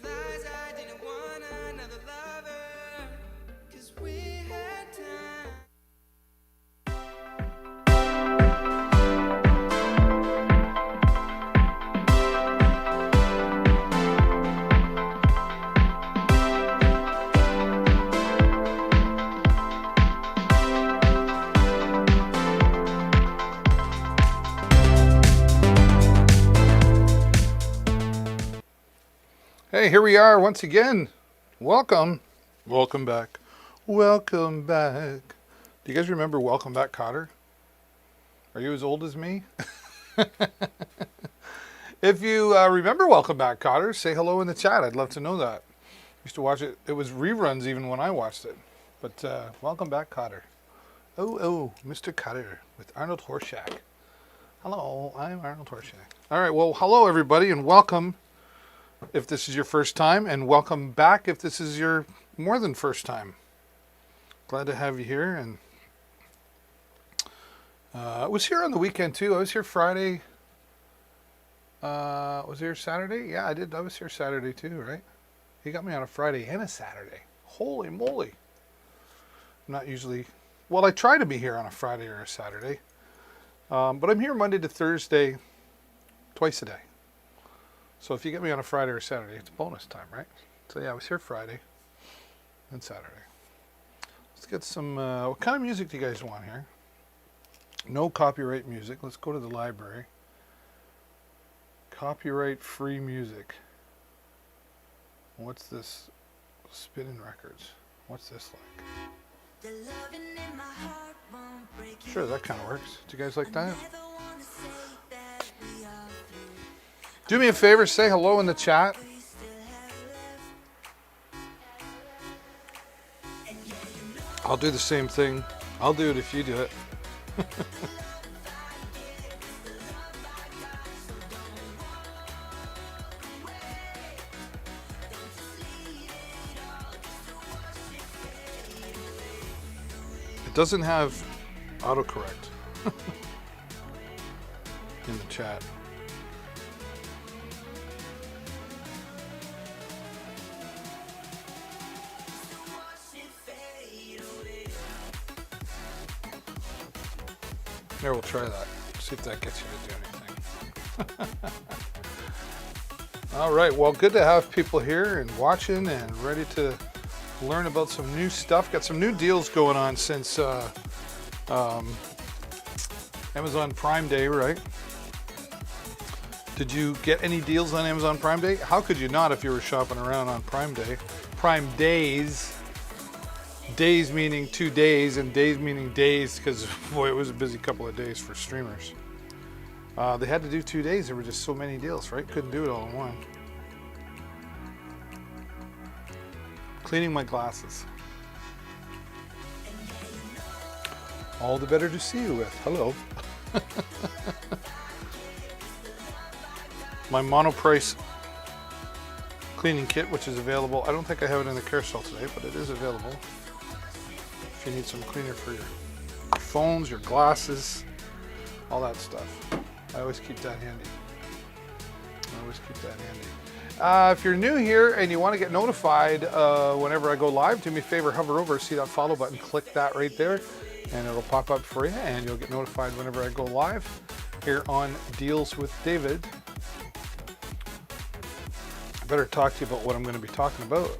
realized I didn't want another lover, 'cause we had time. Hey, here we are once again. Welcome. Welcome back. Welcome back. Do you guys remember Welcome Back, Cotter? Are you as old as me? If you remember Welcome Back, Cotter, say hello in the chat. I'd love to know that. Used to watch it. It was reruns even when I watched it. But Welcome Back, Cotter. Oh, Mr. Cotter with Arnold Horshack. Hello, I'm Arnold Horshack. All right, well, hello everybody and welcome if this is your first time, and welcome back if this is your more than first time. Glad to have you here. And I was here on the weekend too. I was here Friday. Was here Saturday? Yeah, I did. I was here Saturday too, right? He got me on a Friday and a Saturday. Holy moly. I'm not usually, well, I try to be here on a Friday or a Saturday. But I'm here Monday to Thursday, twice a day. So if you get me on a Friday or Saturday, it's bonus time, right? So yeah, I was here Friday and Saturday. Let's get some, what kind of music do you guys want here? No copyright music. Let's go to the library. Copyright free music. What's this? Spinning records. What's this like? Sure, that kind of works. Do you guys like that? Do me a favor, say hello in the chat. I'll do the same thing. I'll do it if you do it. It doesn't have autocorrect in the chat. Here, we'll try that. See if that gets you to do anything. All right, well, good to have people here and watching and ready to learn about some new stuff. Got some new deals going on since Amazon Prime Day, right? Did you get any deals on Amazon Prime Day? How could you not if you were shopping around on Prime Day? Prime Days. Days meaning 2 days, and days meaning days, because boy, it was a busy couple of days for streamers. They had to do 2 days. There were just so many deals, right? Couldn't do it all in one. Cleaning my glasses. All the better to see you with. Hello. My Monoprice cleaning kit, which is available. I don't think I have it in the carousel today, but it is available. If you need some cleaner for your phones, your glasses, all that stuff. I always keep that handy. If you're new here and you want to get notified whenever I go live, do me a favor, hover over, see that follow button, click that right there, and it'll pop up for you, and you'll get notified whenever I go live here on Deals with David. I better talk to you about what I'm going to be talking about.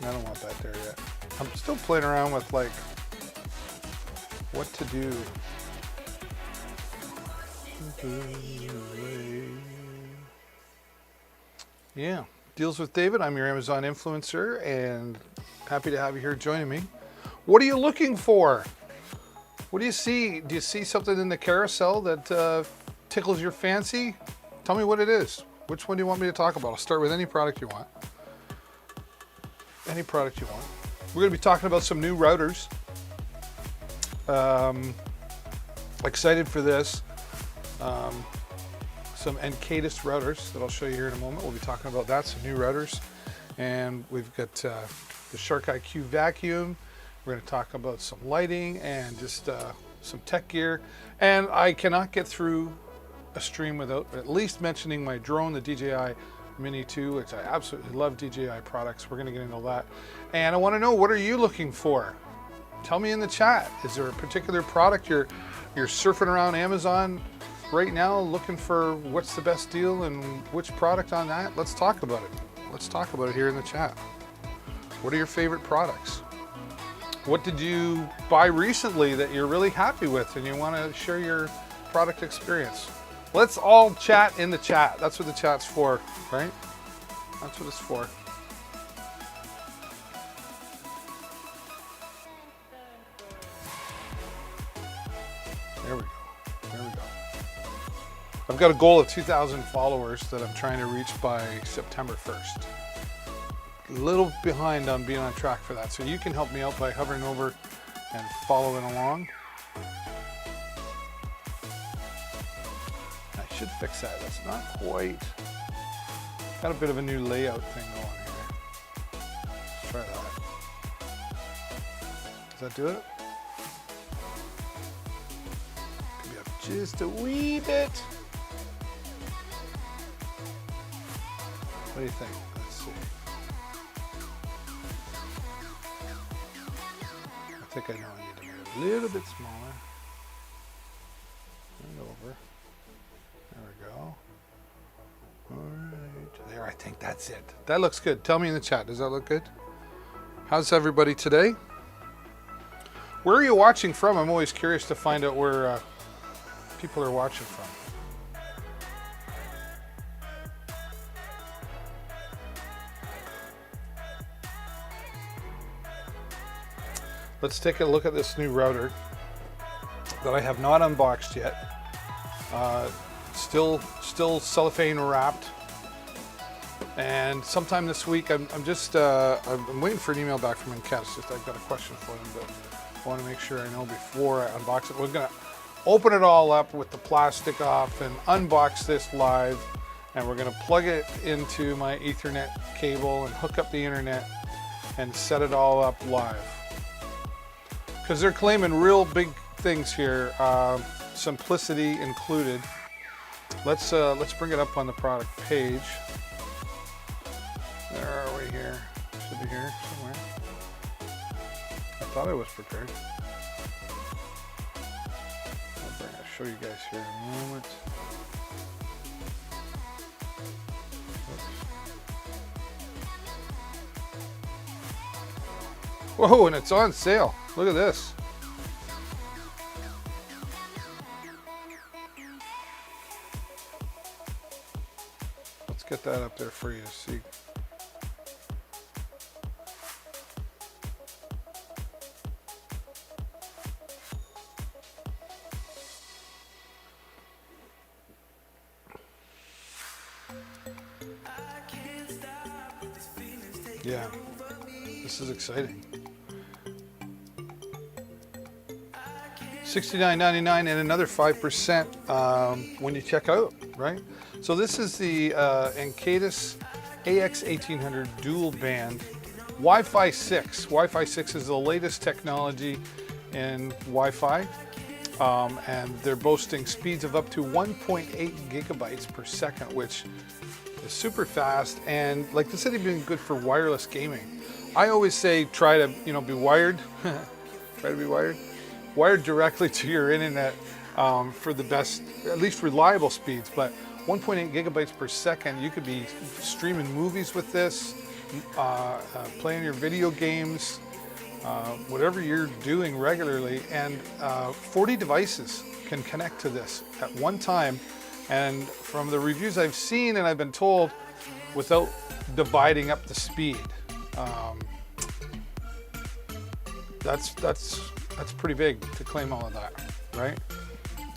I don't want that there yet. I'm still playing around with like what to do. Yeah, Deals with David. I'm your Amazon influencer and happy to have you here joining me. What are you looking for? What do you see? Do you see something in the carousel that tickles your fancy? Tell me what it is. Which one do you want me to talk about? I'll start with any product you want. Any product you want. We're going to be talking about some new routers. Excited for this. Some Encatus routers that I'll show you here in a moment. We'll be talking about that, some new routers. And we've got the Shark IQ vacuum We're going to talk about some lighting and just some tech gear. And I cannot get through a stream without at least mentioning my drone, the DJI Mini 2, which I absolutely love DJI products. We're going to get into that. And I want to know, what are you looking for? Tell me in the chat. Is there a particular product you're surfing around Amazon right now looking for what's the best deal and which product on that? Let's talk about it. Let's talk about it here in the chat. What are your favorite products? What did you buy recently that you're really happy with and you want to share your product experience? Let's all chat in the chat. That's what the chat's for, right? That's what it's for. There we go. There we go. I've got a goal of 2,000 followers that I'm trying to reach by September 1st. A little behind on being on track for that. So you can help me out by hovering over and following along. I should fix that. That's not quite. Got a bit of a new layout thing going here. Let's try that. Does that do it? Could be up just a wee bit. What do you think? Let's see. I think I know I need to make it a little bit smaller. And over. There we go. Alright. There, I think that's it. That looks good. Tell me in the chat. Does that look good? How's everybody today? Where are you watching from? I'm always curious to find out where people are watching from. Let's take a look at this new router that I have not unboxed yet. Still cellophane wrapped. And sometime this week, I'm waiting for an email back from Encat. Just I've got a question for them, but I want to make sure I know before I unbox it. We're gonna open it all up with the plastic off and unbox this live, and we're gonna plug it into my Ethernet cable and hook up the internet and set it all up live. Because they're claiming real big things here, simplicity included. Let's bring it up on the product page. Where are we here? Should be here somewhere. I thought I was prepared. I'll show you guys here in a moment. Oops. Whoa, and it's on sale. Look at this. Let's get that up there for you to see. Yeah, this is exciting. $69.99 and another 5% when you check out, right? So this is the Encatus AX1800 dual band Wi-Fi 6. Wi-Fi 6 is the latest technology in Wi-Fi, and they're boasting speeds of up to 1.8 gigabytes per second, which is super fast. And like this has been good for wireless gaming. I always say try to be wired. Try to be wired. Wired directly to your internet for the best, at least reliable speeds. But 1.8 gigabytes per second, you could be streaming movies with this, playing your video games, whatever you're doing regularly, and 40 devices can connect to this at one time. And from the reviews I've seen and I've been told, without dividing up the speed, that's pretty big to claim all of that, right?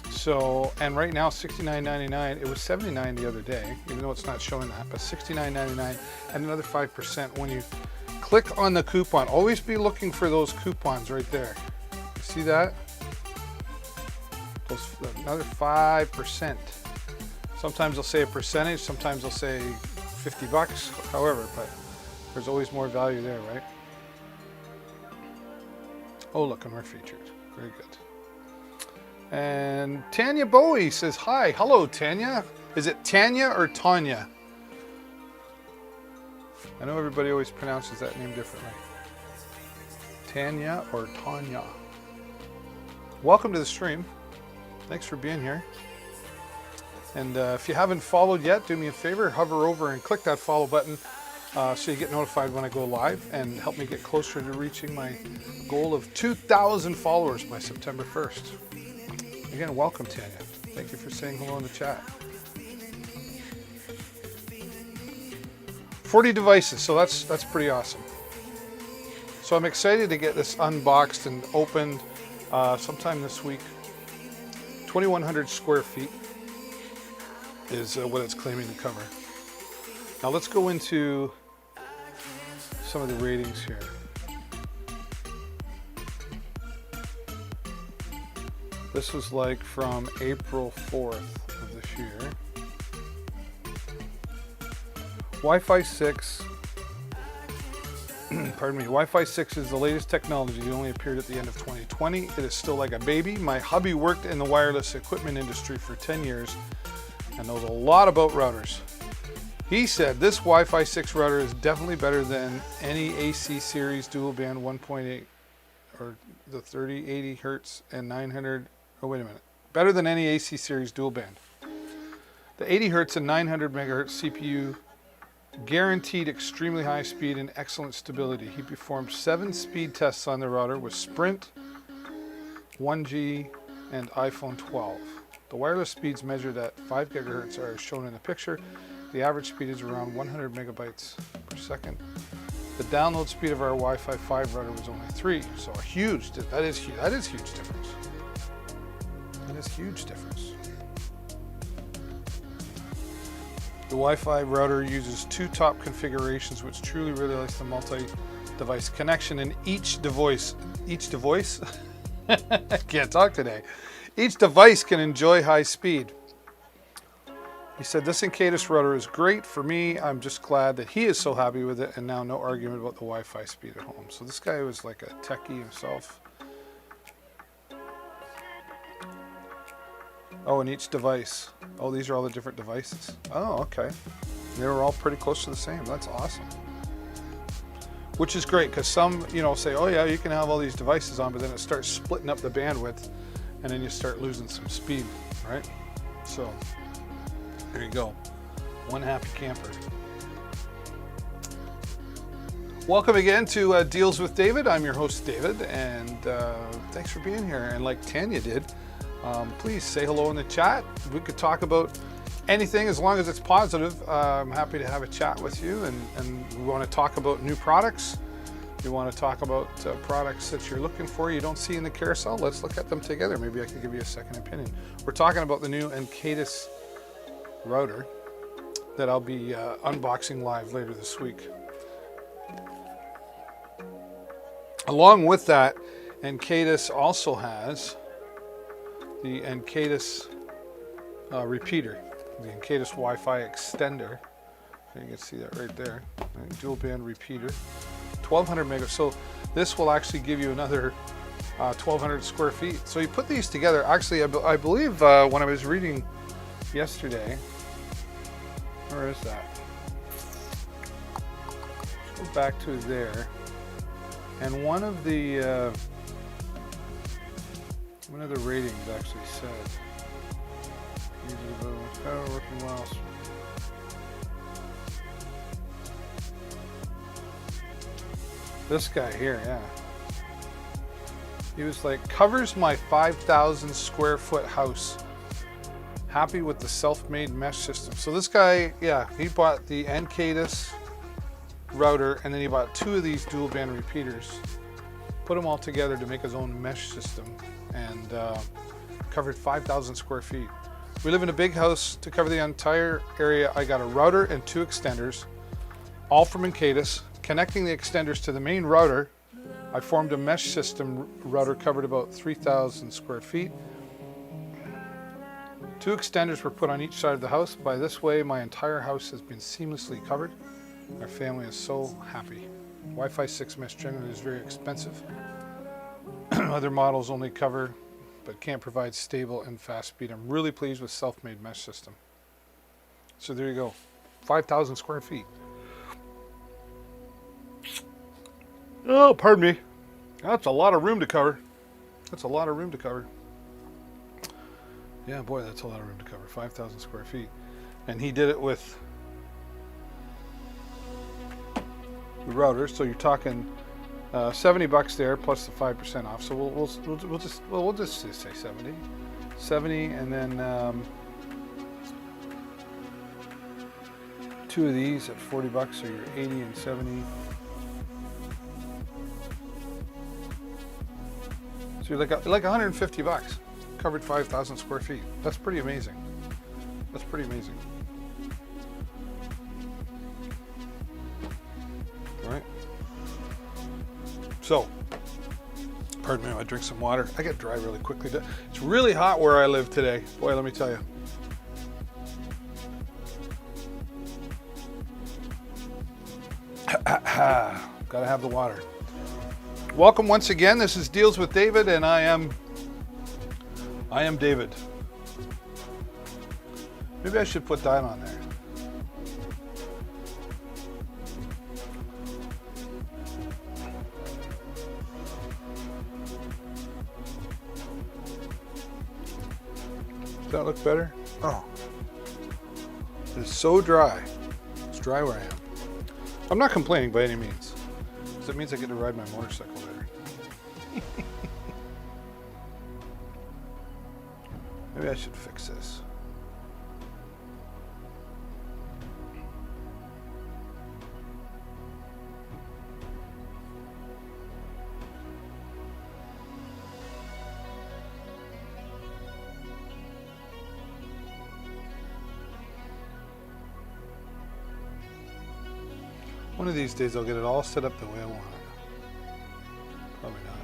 So, and right now $69.99. It was $79 the other day, even though it's not showing that, but $69.99 and another 5% when you click on the coupon. Always be looking for those coupons right there. See that? Another 5%. Sometimes they'll say a percentage, sometimes they'll say 50 bucks, however, but there's always more value there, right? Oh, look, and we're featured. Very good. And Tanya Bowie says hi. Hello, Tanya. Is it Tanya or Tanya? I know everybody always pronounces that name differently. Tanya or Tanya. Welcome to the stream. Thanks for being here. And if you haven't followed yet, do me a favor, hover over and click that follow button so you get notified when I go live, and help me get closer to reaching my goal of 2,000 followers by September 1st. Again, welcome, Tanya. Thank you for saying hello in the chat. 40 devices, so that's pretty awesome. So I'm excited to get this unboxed and opened sometime this week. 2,100 square feet is what it's claiming to cover. Now let's go into some of the ratings here. This was like from April 4th of this year. Wi-Fi 6, pardon me, Wi-Fi 6 is the latest technology. It only appeared at the end of 2020. It is still like a baby. My hubby worked in the wireless equipment industry for 10 years and knows a lot about routers. He said this Wi-Fi 6 router is definitely better than any AC series dual band 1.8 or the 30, 80 hertz and 900. Oh, wait a minute. Better than any AC series dual band. The 80 hertz and 900 megahertz CPU guaranteed extremely high speed and excellent stability. He performed 7 speed tests on the router with Sprint, 1G, and iPhone 12. The wireless speeds measured at 5 gigahertz are shown in the picture. The average speed is around 100 megabytes per second. The download speed of our Wi-Fi 5 router was only 3, so that is huge difference. That is huge difference. The Wi-Fi router uses 2 top configurations, which truly realize the multi-device connection, and each device, I can't talk today. Each device can enjoy high speed. He said, this Encatus router is great for me. I'm just glad that he is so happy with it, and now no argument about the Wi-Fi speed at home. So this guy was like a techie himself. Oh, and each device. Oh, these are all the different devices. Oh, okay. They were all pretty close to the same. That's awesome. Which is great, because some, say, oh yeah, you can have all these devices on, but then it starts splitting up the bandwidth, and then you start losing some speed, right? So, there you go. One happy camper. Welcome again to Deals with David. I'm your host, David, and thanks for being here. And like Tanya did, please say hello in the chat. We could talk about anything as long as it's positive. I'm happy to have a chat with you, and we want to talk about new products. You want to talk about products that you're looking for you don't see in the carousel. Let's look at them together. Maybe I can give you a second opinion. We're talking about the new Encatus router that I'll be unboxing live later this week. Along with that, Encatus also has the Encatus repeater, the Encatus Wi-Fi extender. You can see that right there. Right, dual band repeater, 1,200 megahertz. So this will actually give you another 1,200 square feet. So you put these together. Actually, I believe when I was reading yesterday, where is that? Let's go back to there. And one of the ratings actually said, working well. This guy here, yeah. He was like, covers my 5,000 square foot house. Happy with the self-made mesh system. So this guy, yeah, he bought the Encatus router, and then he bought 2 of these dual band repeaters, put them all together to make his own mesh system, and covered 5,000 square feet. We live in a big house. To cover the entire area, I got a router and 2 extenders, all from Encatus. Connecting the extenders to the main router, I formed a mesh system. Router covered about 3,000 square feet. 2 extenders were put on each side of the house. By this way, my entire house has been seamlessly covered. Our family is so happy. Wi-Fi 6 mesh generally is very expensive. Other models only cover but can't provide stable and fast speed. I'm really pleased with Selfmade mesh system. So there you go, 5,000 square feet. Oh, pardon me. That's a lot of room to cover. That's a lot of room to cover. Yeah, boy, that's a lot of room to cover. 5,000 square feet. And he did it with the router. So you're talking $70 there plus the 5% off. So we'll just say 70. 70, and then two of these at $40, so you're 80 and 70. So you're like $150. Covered 5,000 square feet. That's pretty amazing. That's pretty amazing. All right. So, pardon me, I drink some water. I get dry really quickly. It's really hot where I live today. Boy, let me tell you. Gotta have the water. Welcome once again. This is Deals with David, and I am David. Maybe I should put that on there. Does that look better? Oh. It's so dry. It's dry where I am. I'm not complaining by any means, because it means I get to ride my motorcycle better. Maybe I should fix this. One of these days I'll get it all set up the way I want it. Probably not.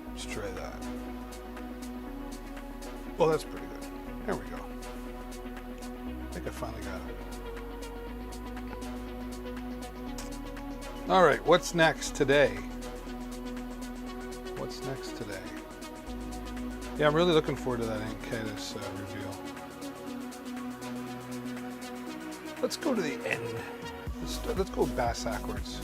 Let's try that. Well, that's pretty good. There we go. I think I finally got it. All right, what's next today? What's next today? Yeah, I'm really looking forward to that Encatus reveal. Let's go to the end. Let's go bass backwards.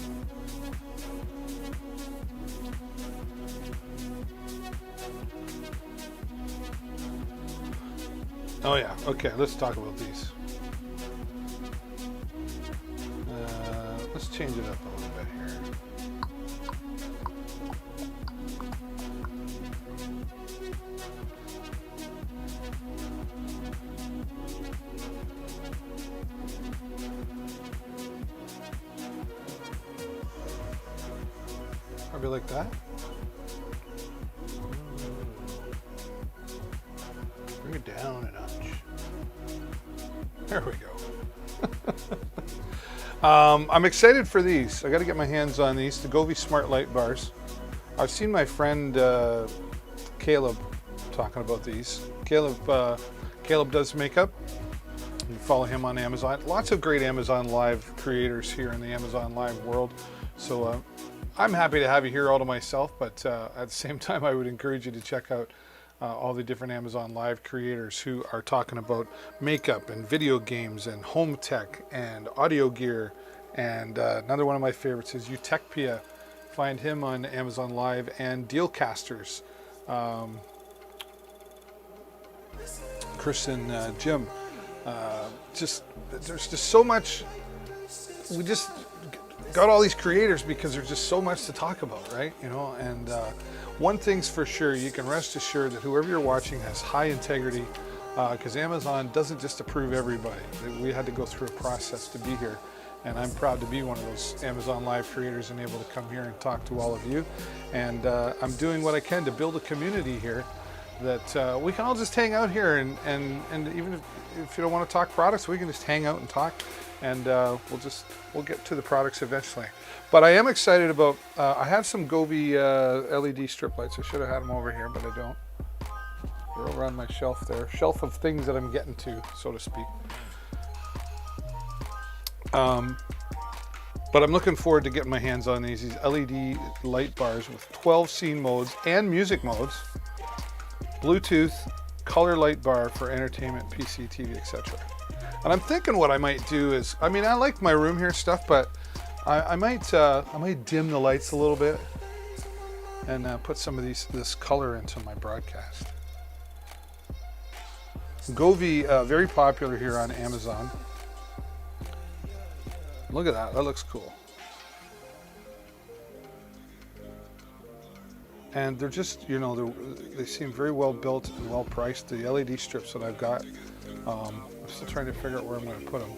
Oh yeah, okay, let's talk about these. Let's change it up a little bit here. Probably like that. Bring it down a notch. There we go. I'm excited for these. I got to get my hands on these, the Govee Smart Light Bars. I've seen my friend Caleb talking about these. Caleb does makeup. You can follow him on Amazon. Lots of great Amazon Live creators here in the Amazon Live world. So I'm happy to have you here all to myself, but at the same time, I would encourage you to check out all the different Amazon Live creators who are talking about makeup and video games and home tech and audio gear. And another one of my favorites is Utechpia. Find him on Amazon Live, and Dealcasters. Chris and Jim. There's just so much. We just got all these creators because there's just so much to talk about, right? You know, and one thing's for sure, you can rest assured that whoever you're watching has high integrity, because Amazon doesn't just approve everybody. We had to go through a process to be here, and I'm proud to be one of those Amazon Live creators and able to come here and talk to all of you. And I'm doing what I can to build a community here that we can all just hang out here, and even if you don't want to talk products, we can just hang out and talk, and we'll get to the products eventually. But I am excited about, I have some Govee LED strip lights. I should have had them over here, but I don't. They're over on my shelf there. Shelf of things that I'm getting to, so to speak. But I'm looking forward to getting my hands on these LED light bars with 12 scene modes and music modes, Bluetooth, color light bar for entertainment, PC, TV, etc. And I'm thinking what I might do is, I mean, I like my room here stuff, but I might dim the lights a little bit and put some of this color into my broadcast. Govee, very popular here on Amazon. Look at that, that looks cool. And they're just, you know, they seem very well built and well priced. The LED strips that I've got, I'm still trying to figure out where I'm going to put them.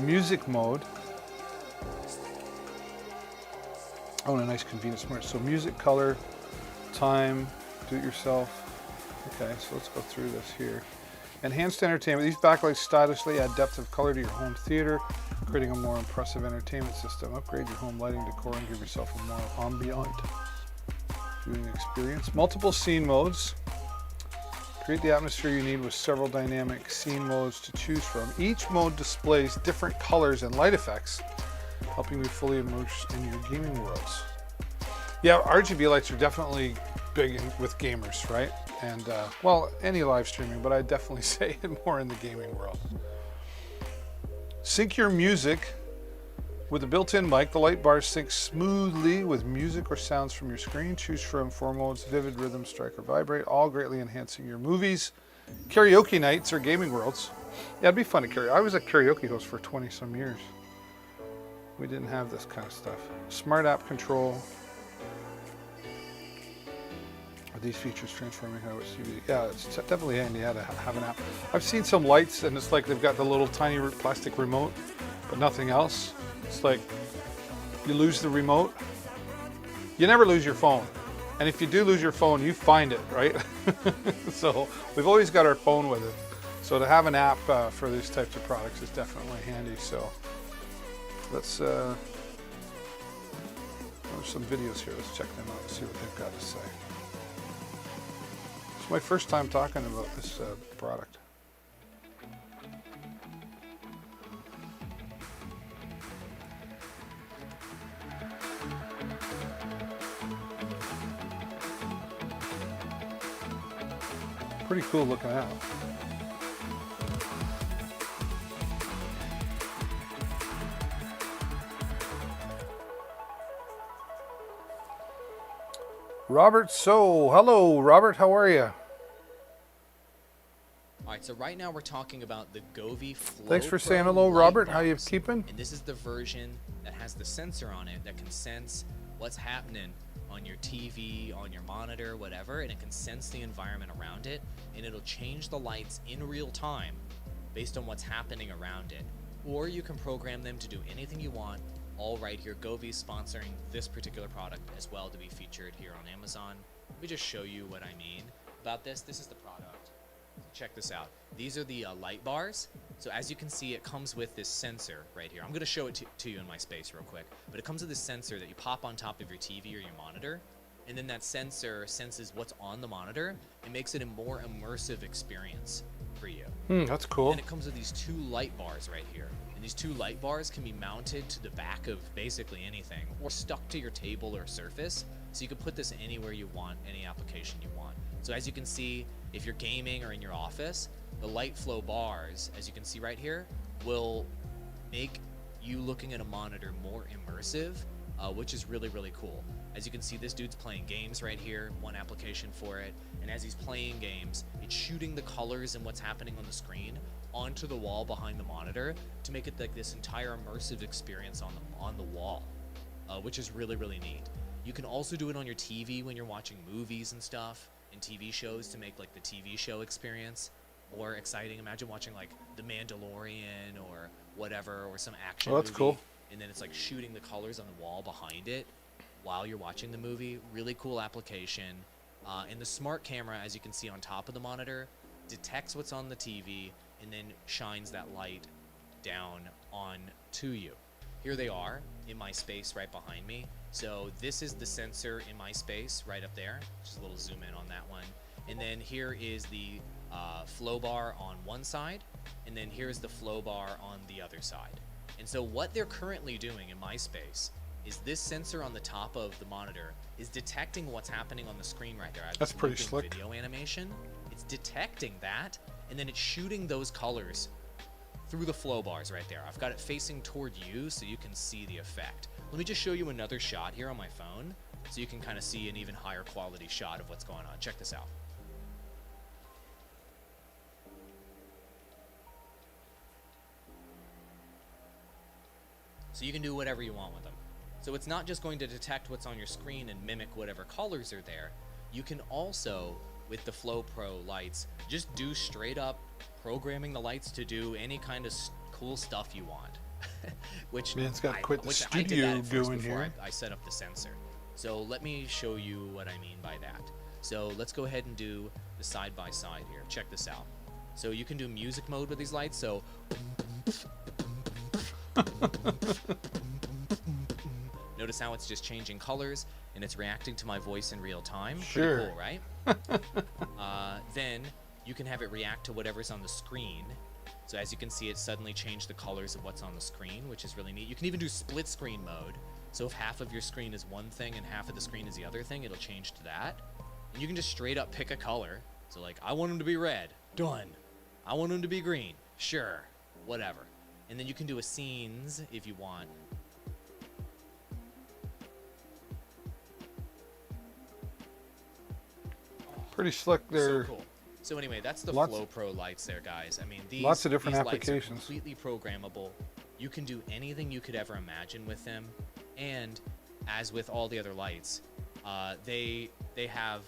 Music mode. Oh, and a nice convenience smart. So music, color, time, do it yourself. Okay, so let's go through this here. Enhanced entertainment. These backlights stylishly add depth of color to your home theater, creating a more impressive entertainment system. Upgrade your home lighting decor and give yourself a more ambient viewing experience. Multiple scene modes. Create the atmosphere you need with several dynamic scene modes to choose from. Each mode displays different colors and light effects, helping you fully immerse in your gaming worlds. Yeah, RGB lights are definitely big with gamers, right? And well, any live streaming, but I'd definitely say it more in the gaming world. Sync your music with a built-in mic. The light bars sync smoothly with music or sounds from your screen. Choose from 4 modes: vivid, rhythm, strike, or vibrate, all greatly enhancing your movies, karaoke nights, or gaming worlds. Yeah, it'd be fun to carry. I was a karaoke host for 20 some years. We didn't have this kind of stuff. Smart app control. Are these features transforming how it's used? Yeah, it's definitely handy to have an app. I've seen some lights and it's like they've got the little tiny plastic remote, but nothing else. It's like you lose the remote. You never lose your phone. And if you do lose your phone, you find it, right? So we've always got our phone with it. So to have an app for these types of products is definitely handy. So let's, there's some videos here. Let's check them out and see what they've got to say. It's my first time talking about this product. Pretty cool looking out. Robert, so hello Robert, how are you? Alright, so right now we're talking about the Govee Flow. Thanks for saying Pro hello light Robert, how you bars. keeping? And this is the version that has the sensor on it that can sense what's happening on your TV, on your monitor, whatever, and it can sense the environment around it, and it'll change the lights in real time based on what's happening around it. Or you can program them to do anything you want, all right here. Govee sponsoring this particular product as well to be featured here on Amazon. Let me just show you what I mean about this. This is the product. Check this out. These are the light bars. So as you can see, it comes with this sensor right here. I'm going to show it to you in my space real quick. But it comes with this sensor that you pop on top of your TV or your monitor. And then that sensor senses what's on the monitor and makes it a more immersive experience for you. That's cool. And it comes with these 2 light bars right here. And these 2 light bars can be mounted to the back of basically anything or stuck to your table or surface. So you can put this anywhere you want, any application you want. So as you can see, if you're gaming or in your office, the light flow bars, as you can see right here, will make you looking at a monitor more immersive, which is really, really cool. As you can see, this dude's playing games right here, one application for it. And as he's playing games, it's shooting the colors and what's happening on the screen onto the wall behind the monitor to make it like this entire immersive experience on the wall, which is really, really neat. You can also do it on your TV when you're watching movies and stuff and TV shows to make like the TV show experience more exciting. Imagine watching like The Mandalorian or whatever, or some action that's movie, cool. and then it's like shooting the colors on the wall behind it while you're watching the movie. Really cool application. And the smart camera, as you can see on top of the monitor, detects what's on the TV and then shines that light down on to you. here they are in my space right behind me. So this is the sensor in my space right up there. Just a little zoom in on that one. And then here is the flow bar on one side, and then here's the flow bar on the other side. And so what they're currently doing in my space is this sensor on the top of the monitor is detecting what's happening on the screen right there. I have That's this pretty looping slick. video animation. It's detecting that, and then it's shooting those colors through the flow bars right there. I've got it facing toward you so you can see the effect. Let me just show you another shot here on my phone so you can kind of see an even higher quality shot of what's going on. Check this out. So you can do whatever you want with them. So it's not just going to detect what's on your screen and mimic whatever colors are there. You can also, with the Flow Pro lights, just do straight up programming the lights to do any kind of cool stuff you want. Which Man's got quite the I did studio that at first going before here. I set up the sensor. So let me show you what I mean by that. So let's go ahead and do the side by side here. Check this out. So you can do music mode with these lights. So notice how it's just changing colors and it's reacting to my voice in real time. Sure. Pretty cool, right? Then you can have it react to whatever's on the screen. So as you can see, it suddenly changed the colors of what's on the screen, which is really neat. You can even do split screen mode. So if half of your screen is one thing and half of the screen is the other thing, it'll change to that. And you can just straight up pick a color. So like, I want them to be red. Done. I want them to be green. Sure. Whatever. And then you can do a scenes if you want. Pretty slick there. So cool. So anyway, that's the Lots- Flow Pro lights there, guys. I mean, Lots of different these lights are applications. completely programmable. You can do anything you could ever imagine with them. And as with all the other lights, they have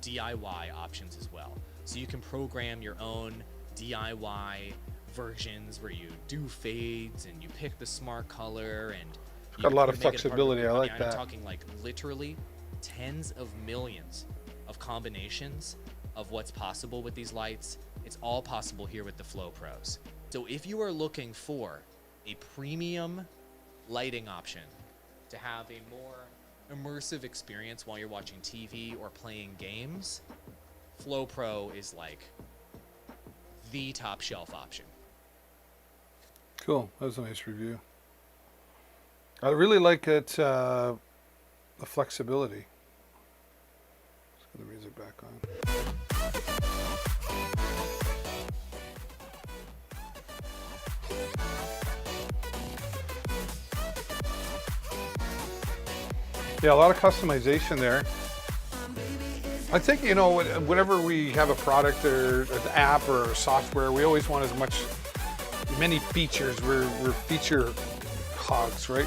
DIY options as well. So you can program your own DIY versions where you do fades and you pick the smart color and you got a lot you of make it part flexibility. I like I'm that. talking like literally tens of millions of combinations of what's possible with these lights. It's all possible here with the Flow Pros. So if you are looking for a premium lighting option to have a more immersive experience while you're watching TV or playing games, Flow Pro is like the top shelf option. Cool. That was a nice review. I really like it, the flexibility. Let's get the music back on. Yeah, a lot of customization there. I think, you know, whenever we have a product or an app or software, we always want many features. We're feature hogs, right?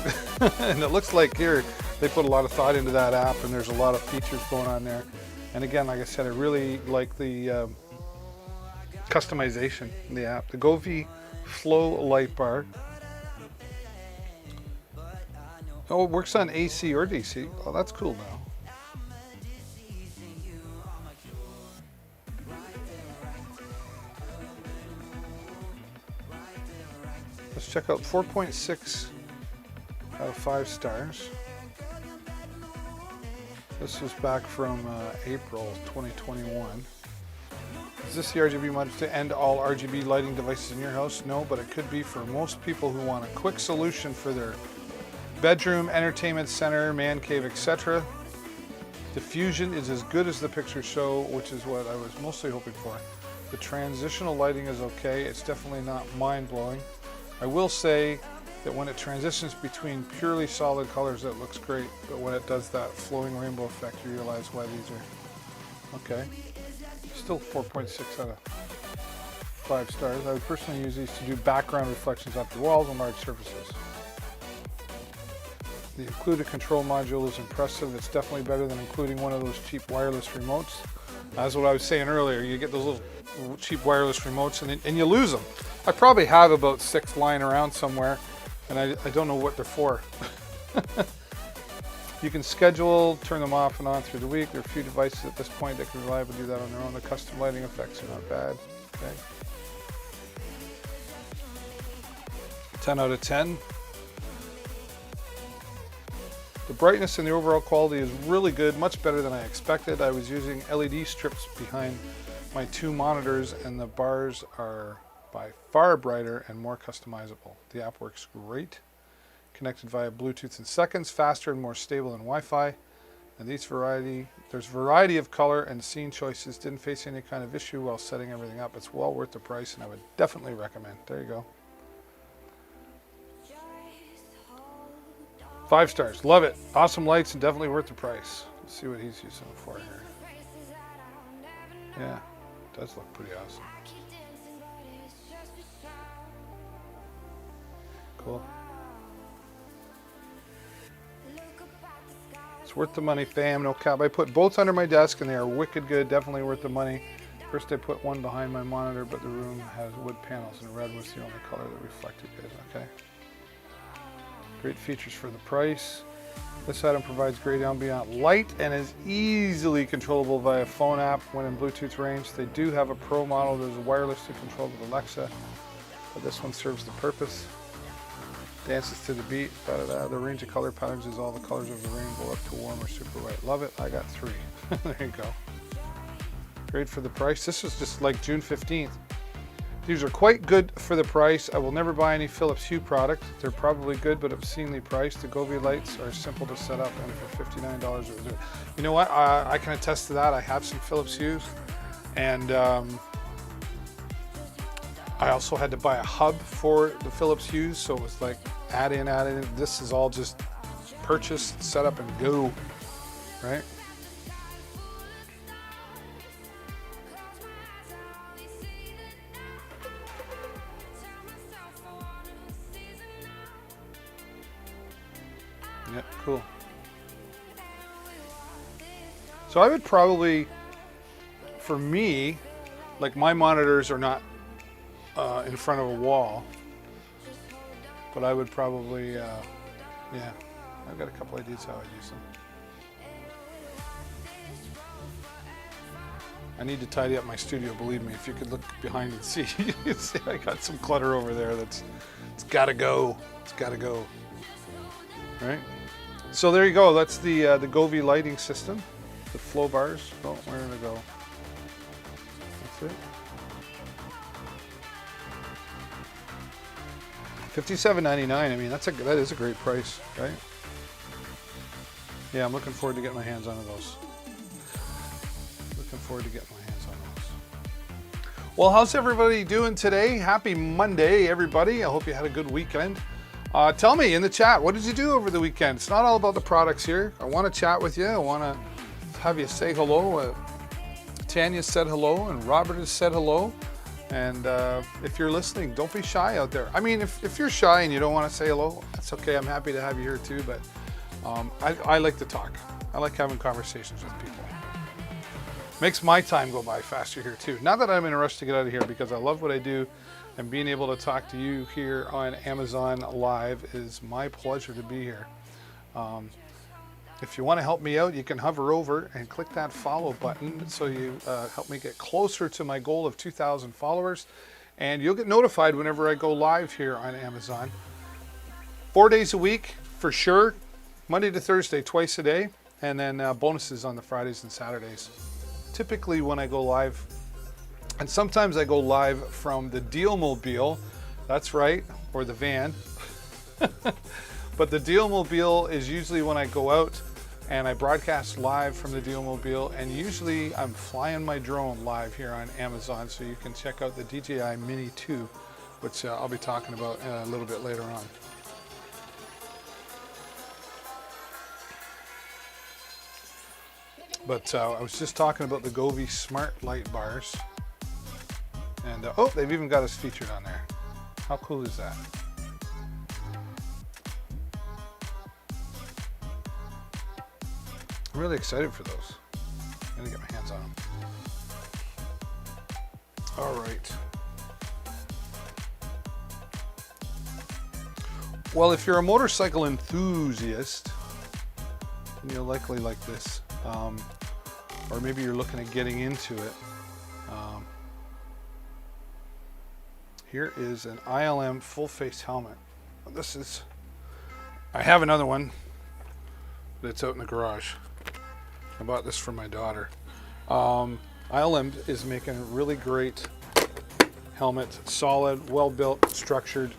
And it looks like here they put a lot of thought into that app, and there's a lot of features going on there. And again, like I said, I really like the customization in the app. The Govee Flow light bar. Oh, it works on AC or DC. Oh, that's cool now. Let's check out 4.6 out of 5 stars. This was back from April 2021. Is this the RGB mod to end all RGB lighting devices in your house? No, but it could be for most people who want a quick solution for their bedroom, entertainment center, man cave, etc. Diffusion is as good as the pictures show, which is what I was mostly hoping for. The transitional lighting is okay. It's definitely not mind-blowing. I will say that when it transitions between purely solid colors, it looks great. But when it does that flowing rainbow effect, you realize why these are okay. Still 4.6 out of 5 stars. I would personally use these to do background reflections off the walls on large surfaces. The included control module is impressive. It's definitely better than including one of those cheap wireless remotes. That's what I was saying earlier. You get those little cheap wireless remotes and you lose them. I probably have about 6 lying around somewhere, and I don't know what they're for. You can schedule, turn them off and on through the week. There are a few devices at this point that can reliably do that on their own. The custom lighting effects are not bad. Okay. 10 out of 10. The brightness and the overall quality is really good, much better than I expected. I was using LED strips behind my two monitors, and the bars are by far brighter and more customizable. The app works great. Connected via Bluetooth in seconds, faster and more stable than Wi-Fi. And there's variety of color and scene choices. Didn't face any kind of issue while setting everything up. It's well worth the price, and I would definitely recommend. There you go. 5 stars. Love it. Awesome lights and definitely worth the price. Let's see what he's using it for here. Yeah, it does look pretty awesome. Cool. It's worth the money, fam. No cap. I put both under my desk and they are wicked good. Definitely worth the money. First I put one behind my monitor, but the room has wood panels and red was the only color that reflected good. Okay. Great features for the price. This item provides great ambient light and is easily controllable via phone app when in Bluetooth range. They do have a Pro model that is wirelessly controlled with Alexa, but this one serves the purpose. Dances to the beat. The range of color patterns is all the colors of the rainbow up to warm or super white. Love it. I got 3. There you go. Great for the price. This is just like June 15th. These are quite good for the price. I will never buy any Philips Hue product. They're probably good, but obscenely priced. The Govee lights are simple to set up, and for $59 it was good. You know what? I can attest to that. I have some Philips Hues, and I also had to buy a hub for the Philips Hues, so it was like add in. This is all just purchase, set up, and go, right? Yeah, cool. So I would probably, for me, like my monitors are not in front of a wall, but I would probably, yeah, I've got a couple ideas how I use them. I need to tidy up my studio, believe me. If you could look behind and see, you'd see I got some clutter over there it's gotta go. It's gotta go. Right? So there you go. That's the Govee lighting system. The flow bars. Oh, where did it go? That's it. $57.99. I mean, that is a great price, right? Yeah, I'm looking forward to getting my hands on those. Looking forward to getting my hands on those. Well, how's everybody doing today? Happy Monday, everybody. I hope you had a good weekend. Tell me in the chat, what did you do over the weekend? It's not all about the products here. I want to chat with you. I want to have you say hello. Tanya said hello, and Robert has said hello. And if you're listening, don't be shy out there. I mean, if you're shy and you don't want to say hello, that's okay. I'm happy to have you here too, but I like to talk. I like having conversations with people. Makes my time go by faster here too. Not that I'm in a rush to get out of here, because I love what I do, and being able to talk to you here on Amazon Live is my pleasure to be here. If you want to help me out, you can hover over and click that follow button so you help me get closer to my goal of 2,000 followers, and you'll get notified whenever I go live here on Amazon. 4 days a week for sure, Monday to Thursday, twice a day, and then bonuses on the Fridays and Saturdays. Typically when I go live, and sometimes I go live from the Dealmobile, that's right, or the van. But the Dealmobile is usually when I go out and I broadcast live from the Dealmobile, and usually I'm flying my drone live here on Amazon, so you can check out the DJI Mini 2, which I'll be talking about a little bit later on. But I was just talking about the Govee Smart Light Bars. And oh, they've even got us featured on there. How cool is that? I'm really excited for those. I'm gonna get my hands on them. All right. Well, if you're a motorcycle enthusiast, then you'll likely like this. Or maybe you're looking at getting into it. Here is an ILM full face helmet. This is, I have another one, but it's out in the garage. I bought this for my daughter. ILM is making a really great helmet, solid, well built, structured,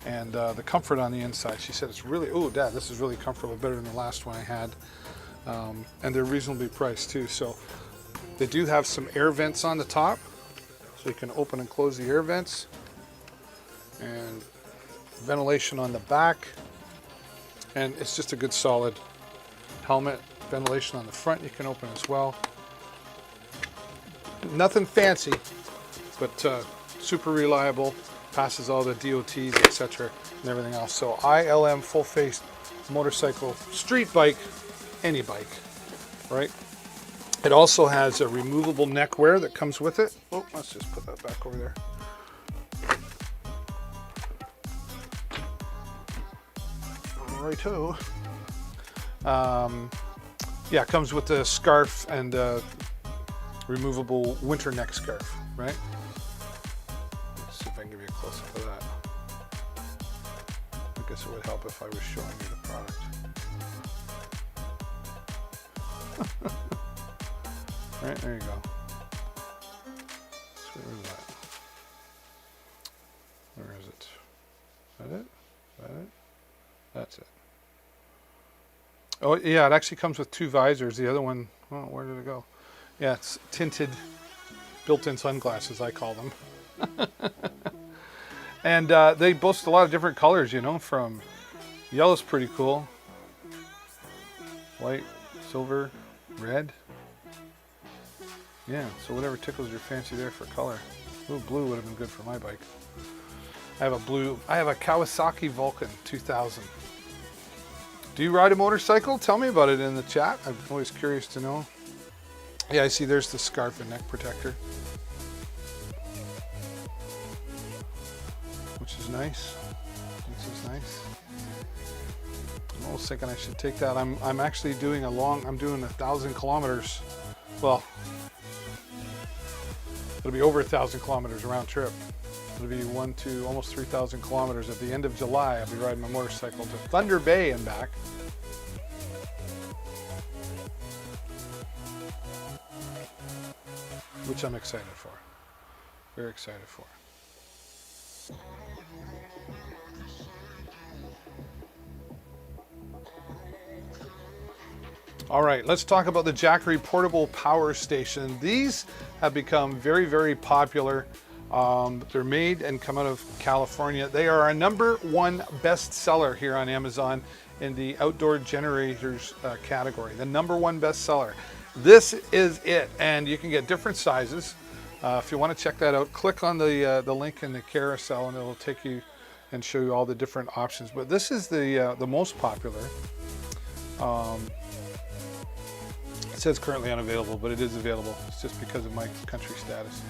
and the comfort on the inside. She said it's really, oh Dad, this is really comfortable, better than the last one I had. And they're reasonably priced too. So they do have some air vents on the top, so you can open and close the air vents, and ventilation on the back. And it's just a good solid helmet. Ventilation on the front you can open as well. Nothing fancy, but super reliable, passes all the DOTs, etc., and everything else. So ILM full face motorcycle, street bike, any bike, right? It also has a removable neckwear that comes with it. Oh, let's just put that back over there. Righto. Yeah, it comes with a scarf and removable winter neck scarf, right? Let's see if I can give you a close-up of that. I guess it would help if I was showing you the product. Right, there you go. So where is that? Where is it? Is that it? Is that it? That's it. Oh, yeah, it actually comes with two visors. The other one, oh, where did it go? Yeah, it's tinted, built-in sunglasses, I call them. And they boast a lot of different colors, you know, from yellow's pretty cool, white, silver, red. Yeah, so whatever tickles your fancy there for color. Ooh, blue would have been good for my bike. I have a Kawasaki Vulcan 2000. Do you ride a motorcycle? Tell me about it in the chat. I'm always curious to know. Yeah, I see there's the scarf and neck protector, which is nice. This is nice. I'm almost thinking I should take that. I'm actually doing I'm doing 1,000 kilometers. Well, it'll be over 1,000 kilometers round trip. It'll be almost 3,000 kilometers. At the end of July, I'll be riding my motorcycle to Thunder Bay and back. Which I'm excited for. Very excited for. All right, let's talk about the Jackery Portable Power Station. These have become very, very popular. They're made and come out of California. They are our #1 bestseller here on Amazon in the outdoor generators category. The #1 bestseller. This is it, and you can get different sizes. If you want to check that out, click on the link in the carousel, and it'll take you and show you all the different options. But this is the most popular. It says currently unavailable, but it is available. It's just because of my country status.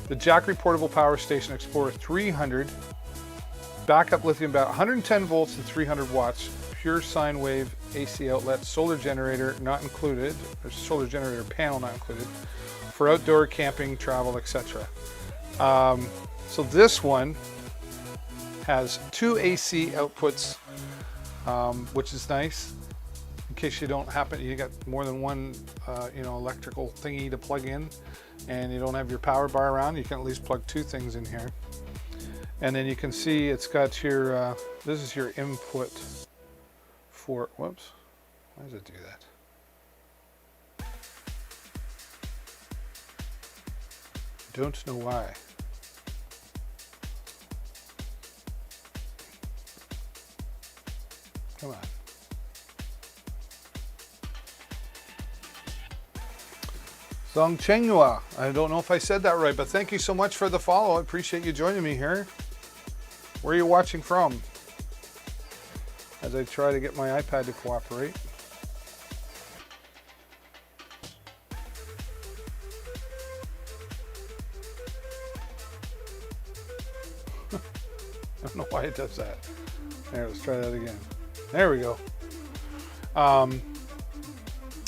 The Jackery Portable Power Station Explorer 300, backup lithium battery, 110 volts and 300 watts, pure sine wave AC outlet, solar generator not included, or solar generator panel not included, for outdoor camping, travel, etc. So this one has 2 AC outputs, which is nice. In case you got more than one, electrical thingy to plug in, and you don't have your power bar around, you can at least plug 2 things in here. And then you can see it's got your, this is your input for, whoops, why does it do that? Don't know why. Come on. Zong Chenghua. I don't know if I said that right, but thank you so much for the follow. I appreciate you joining me here. Where are you watching from? As I try to get my iPad to cooperate. I don't know why it does that. There, let's try that again. There we go.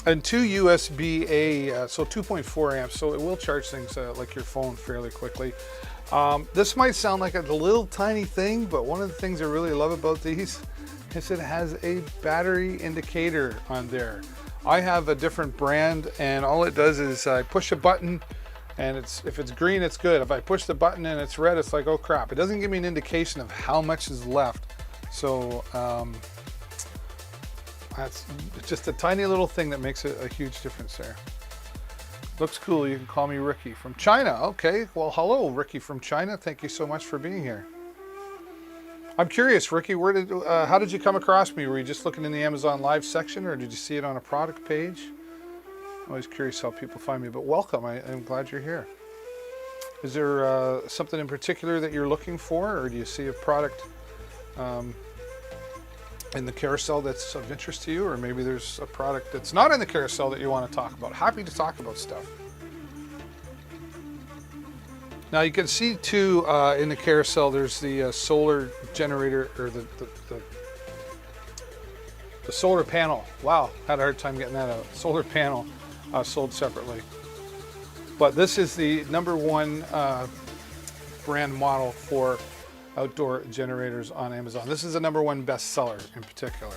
And 2 USB-A, so 2.4 amps, so it will charge things like your phone fairly quickly. This might sound like a little tiny thing, but one of the things I really love about these is it has a battery indicator on there. I have a different brand, and all it does is I push a button, and if it's green, it's good. If I push the button and it's red, it's like, oh crap. It doesn't give me an indication of how much is left. So that's just a tiny little thing that makes a huge difference there. Looks cool. You can call me Ricky from China. Okay, well, hello, Ricky from China. Thank you so much for being here. I'm curious, Ricky, how did you come across me? Were you just looking in the Amazon Live section, or did you see it on a product page? I'm always curious how people find me, but welcome. I'm glad you're here. Is there something in particular that you're looking for, or do you see a product in the carousel that's of interest to you, or maybe there's a product that's not in the carousel that you want to talk about? Happy to talk about stuff. Now you can see too in the carousel there's the solar generator, or the solar panel. Wow, had a hard time getting that out. Solar panel sold separately. But this is the #1 brand model for outdoor generators on Amazon. This is the #1 bestseller in particular.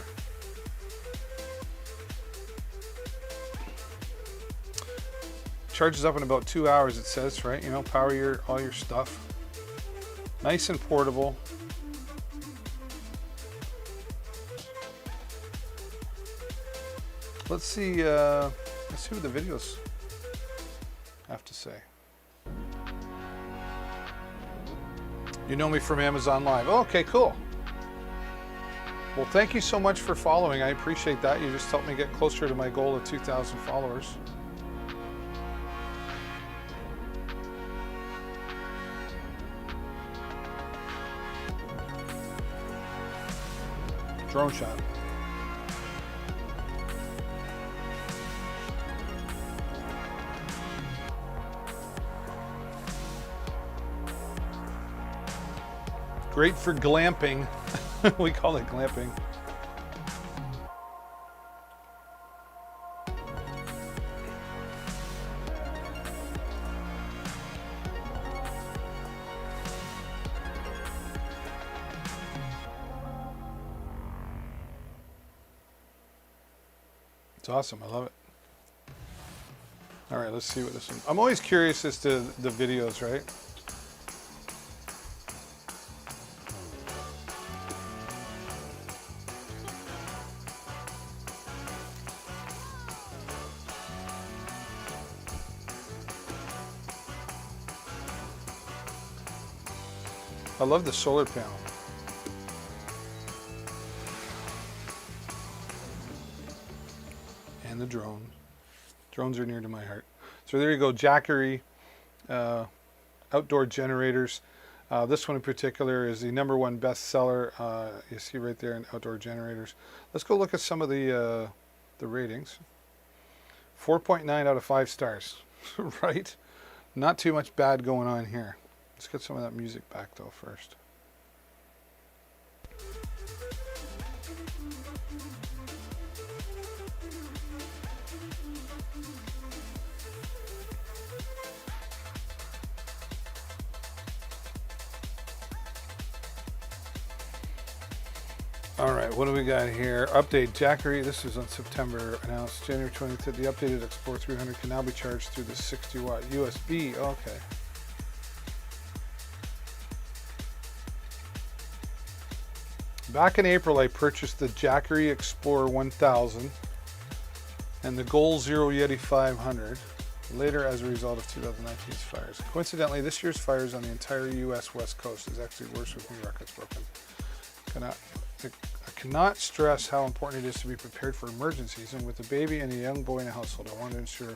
Charges up in about 2 hours, it says, right? You know, power all your stuff. Nice and portable. Let's see what the videos have to say. You know me from Amazon Live. Oh, okay, cool. Well, thank you so much for following. I appreciate that. You just helped me get closer to my goal of 2,000 followers. Drone shot. Great for glamping. We call it glamping. It's awesome. I love it. All right, let's see what this one. I'm always curious as to the videos, right? I love the solar panel. And the drone. Drones are near to my heart. So there you go, Jackery outdoor generators. This one in particular is the #1 bestseller. You see right there in outdoor generators. Let's go look at some of the ratings. 4.9 out of 5 stars, right? Not too much bad going on here. Let's get some of that music back though first. All right, what do we got here? Update, Jackery, this is on September, announced January 23rd. The updated Explorer 300 can now be charged through the 60-watt USB. Okay. Back in April, I purchased the Jackery Explorer 1000 and the Goal Zero Yeti 500, later as a result of 2019's fires. Coincidentally, this year's fires on the entire U.S. West Coast is actually worse with new records broken. I cannot stress how important it is to be prepared for emergencies, and with a baby and a young boy in the household, I want to ensure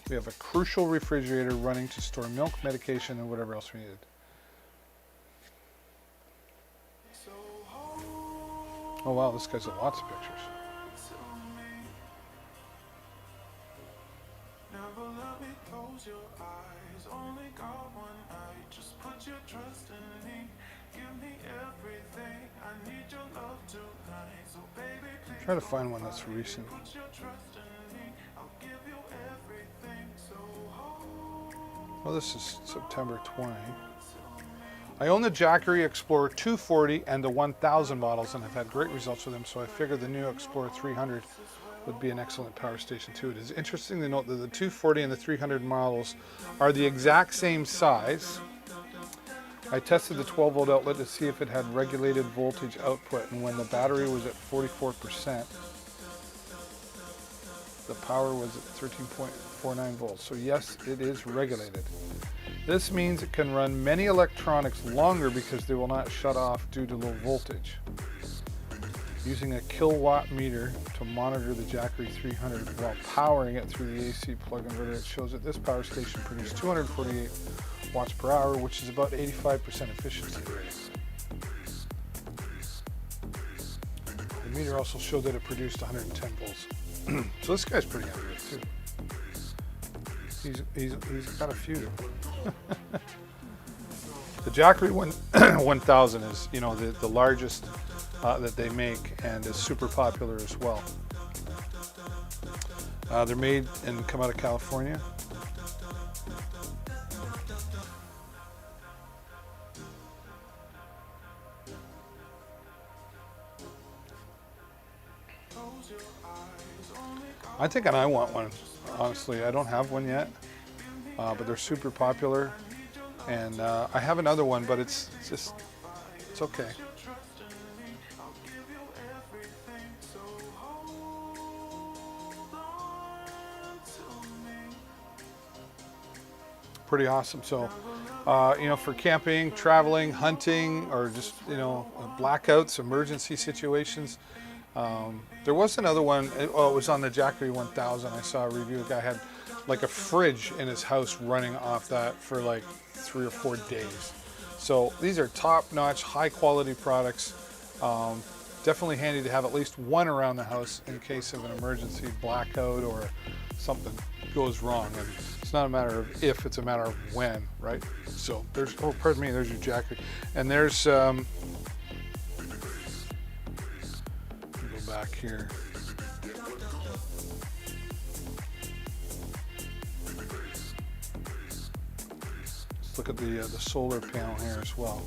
we have a crucial refrigerator running to store milk, medication, and whatever else we needed. Oh wow, this guy's got lots of pictures. Try to find one that's recent. Well, this is September 20. I own the Jackery Explorer 240 and the 1000 models, and I've had great results with them, so I figured the new Explorer 300 would be an excellent power station too. It is interesting to note that the 240 and the 300 models are the exact same size. I tested the 12 volt outlet to see if it had regulated voltage output, and when the battery was at 44%, the power was at 13.49 volts. So yes, it is regulated. This means it can run many electronics longer because they will not shut off due to low voltage. Using a kilowatt meter to monitor the Jackery 300 while powering it through the AC plug inverter, it shows that this power station produced 248 watts per hour, which is about 85% efficiency rate. The meter also showed that it produced 110 volts. So this guy's pretty accurate too. He's got a few. The Jackery 1000 is, you know, the largest that they make, and is super popular as well. They're made and come out of California. I think I want one. Honestly, I don't have one yet, but they're super popular, and I have another one, but it's okay. Pretty awesome. So, you know, for camping, traveling, hunting, or just, you know, blackouts, emergency situations. There was another one. It was on the Jackery 1000. I saw a review. A guy had like a fridge in his house running off that for like 3 or 4 days. So these are top-notch, high-quality products. Definitely handy to have at least one around the house in case of an emergency, blackout, or something goes wrong. And it's not a matter of if, it's a matter of when, right? So there's, oh, pardon me, there's your Jackery. And there's, go back here. Let's look at the solar panel here as well.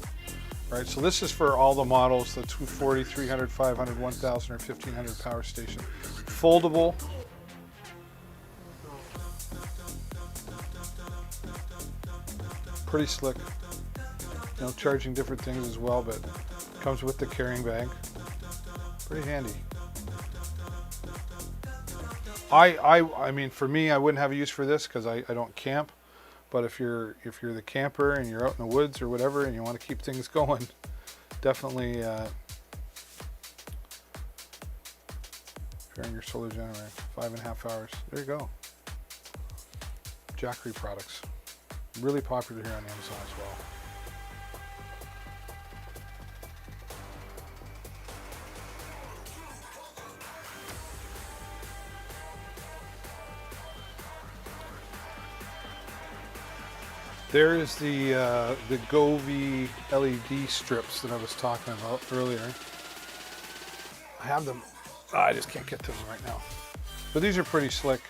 Right, so this is for all the models, the 240, 300, 500, 1000, or 1500 power station. Foldable. Pretty slick. You know, charging different things as well, but comes with the carrying bag. Pretty handy. I mean, for me, I wouldn't have a use for this because I don't camp. But if you're the camper and you're out in the woods or whatever and you want to keep things going, definitely carrying your solar generator, 5.5 hours. There you go. Jackery products, really popular here on Amazon as well. There is the Govee LED strips that I was talking about earlier. I have them. I just can't get to them right now. But these are pretty slick.